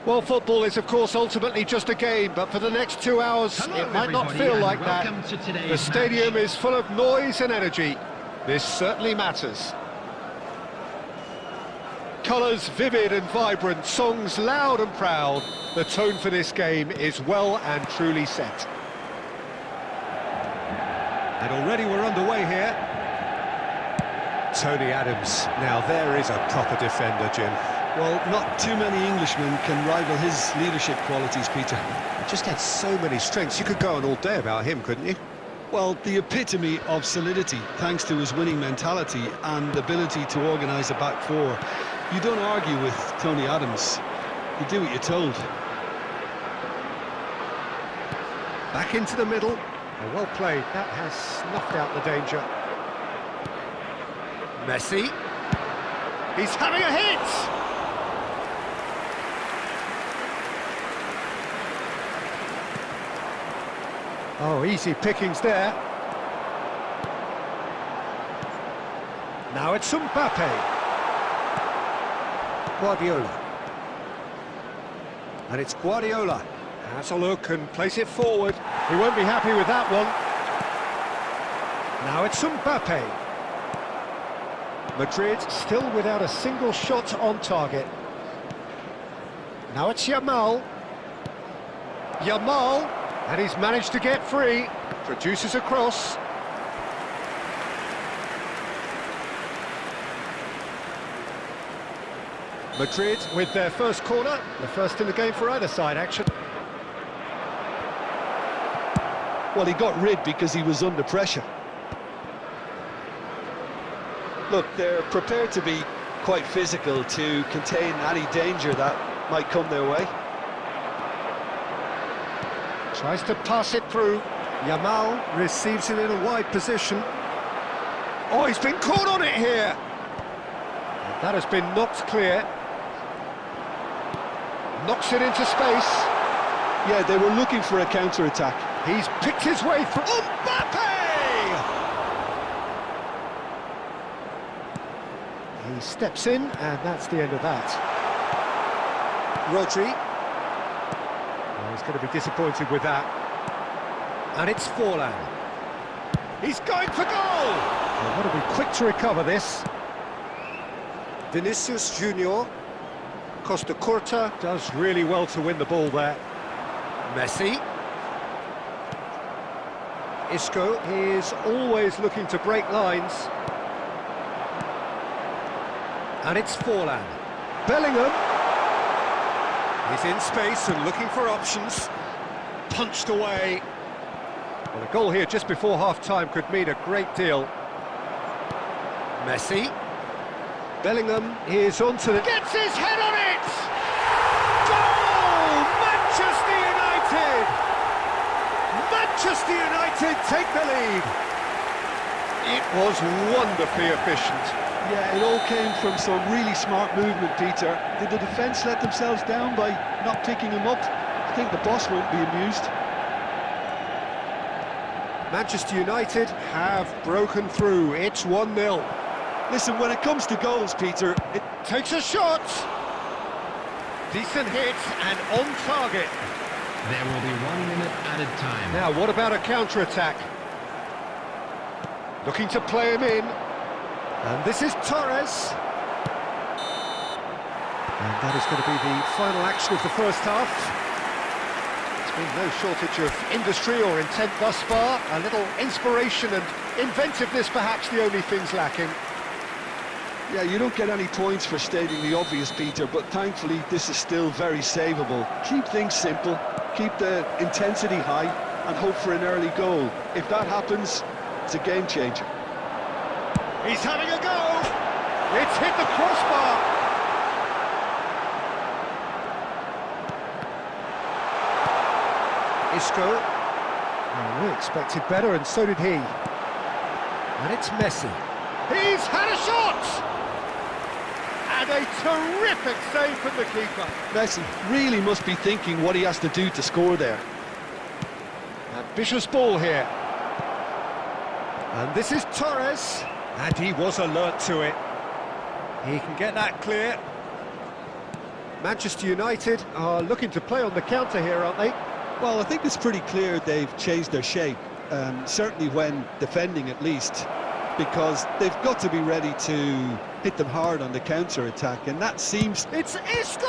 Well, football is, of course, ultimately just a game, but for the next 2 hours, Hello, it might not everybody, feel and like that. welcome to today's The stadium match. is full of noise and energy. This certainly matters. Colours vivid and vibrant, songs loud and proud. The tone for this game is well and truly set. And already we're underway here. Tony Adams. Now there is a proper defender, Jim. Well, not too many Englishmen can rival his leadership qualities, Peter. Just had so many strengths. You could go on all day about him, couldn't you? Well, the epitome of solidity, thanks to his winning mentality and ability to organise a back four. You don't argue with Tony Adams. You do what you're told. Back into the middle. Oh, well played. That has snuffed out the danger. Messi. He's having a hit! Oh, easy pickings there. Now it's Mbappe. Guardiola. And it's Guardiola. Has a look and place it forward. He won't be happy with that one. Now it's Mbappe. Madrid still without a single shot on target. Now it's Yamal. Yamal. And he's managed to get free, produces a cross. Madrid with their first corner, the first in the game for either side, actually. Well, he got rid because he was under pressure. Look, they're prepared to be quite physical to contain any danger that might come their way. Tries to pass it through. Yamal receives it in a wide position. Oh, he's been caught on it here. And that has been knocked clear. Knocks it into space. Yeah, they were looking for a counter-attack. He's picked his way through. Mbappe! He steps in, and that's the end of that. Rodri. Oh, he's going to be disappointed with that. And it's Forlan. He's going for goal! Well, what to be quick to recover this. Vinicius Junior. Costa Curta does really well to win the ball there. Messi. Isco is always looking to break lines. And it's Forlan. Bellingham. He's in space and looking for options. Punched away. Well, a goal here just before half-time could mean a great deal. Messi. Bellingham is onto the... Gets his head on it! Goal! Manchester United! Manchester United take the lead. It was wonderfully efficient. Yeah, it all came from some really smart movement, Peter. Did the defence let themselves down by not picking him up? I think the boss won't be amused. Manchester United have broken through. It's 1-0. Listen, when it comes to goals, Peter, it Takes a shot. Decent hit and on target. There will be 1 minute added time. Now, what about a counter-attack? Looking to play him in. And this is Torres. And that is going to be the final action of the first half. There's been no shortage of industry or intent thus far. A little inspiration and inventiveness, perhaps the only things lacking. Yeah, you don't get any points for stating the obvious, Peter, but thankfully this is still very savable. Keep things simple, keep the intensity high, and hope for an early goal. If that happens, it's a game changer. He's having a go! It's hit the crossbar! Isco. Oh, we expected better, and so did he. And it's Messi. He's had a shot! And a terrific save from the keeper. Messi really must be thinking what he has to do to score there. Ambitious ball here. And this is Torres. And he was alert to it. He can get that clear. Manchester United are looking to play on the counter here, aren't they? Well, I think it's pretty clear they've changed their shape, certainly when defending at least, because they've got to be ready to hit them hard on the counter-attack, and that seems... It's Isco!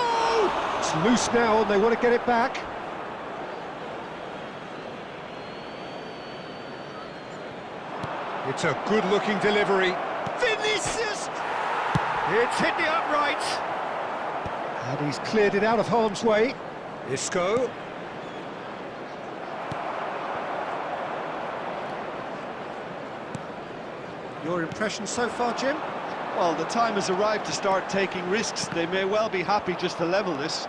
It's loose now, and they want to get it back. It's a good-looking delivery. Vinicius! It's hit the upright. And he's cleared it out of harm's way. Isco. Your impression so far, Jim? Well, the time has arrived to start taking risks. They may well be happy just to level this.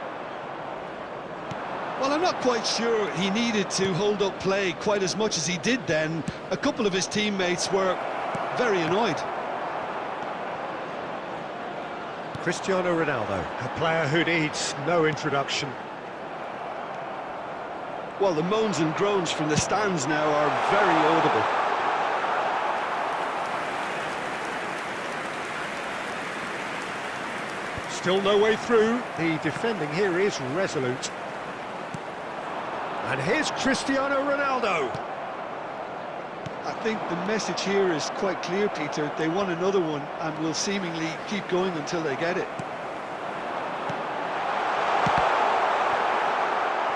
Well, I'm not quite sure he needed to hold up play quite as much as he did then. A couple of his teammates were very annoyed. Cristiano Ronaldo, a player who needs no introduction. Well, the moans and groans from the stands now are very audible. Still no way through. The defending here is resolute. And here's Cristiano Ronaldo. I think the message here is quite clear, Peter. They want another one and will seemingly keep going until they get it.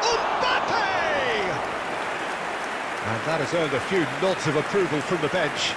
Mbappe! And that has earned a few nods of approval from the bench.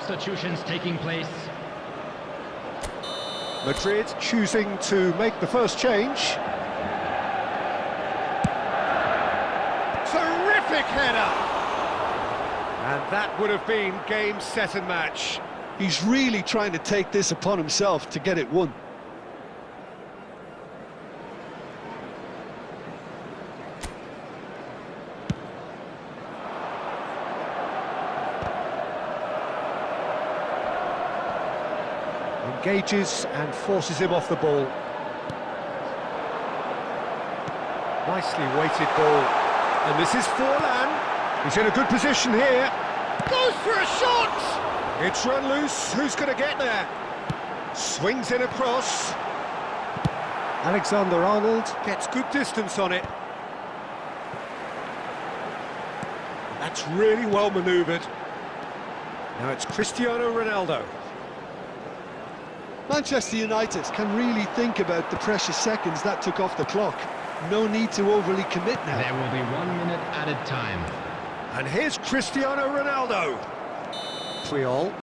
substitutions taking place. Madrid choosing to make the first change. Terrific header! And that would have been game, set and match. He's really trying to take this upon himself to get it won. Engages and forces him off the ball. Nicely weighted ball. And this is Forlan. He's in a good position here. Goes for a shot! It's run loose. Who's going to get there? Swings in across. Alexander-Arnold gets good distance on it. That's really well manoeuvred. Now it's Cristiano Ronaldo. Manchester United can really think about the precious seconds that took off the clock. No need to overly commit now. There will be 1 minute added time. And here's Cristiano Ronaldo. Triol.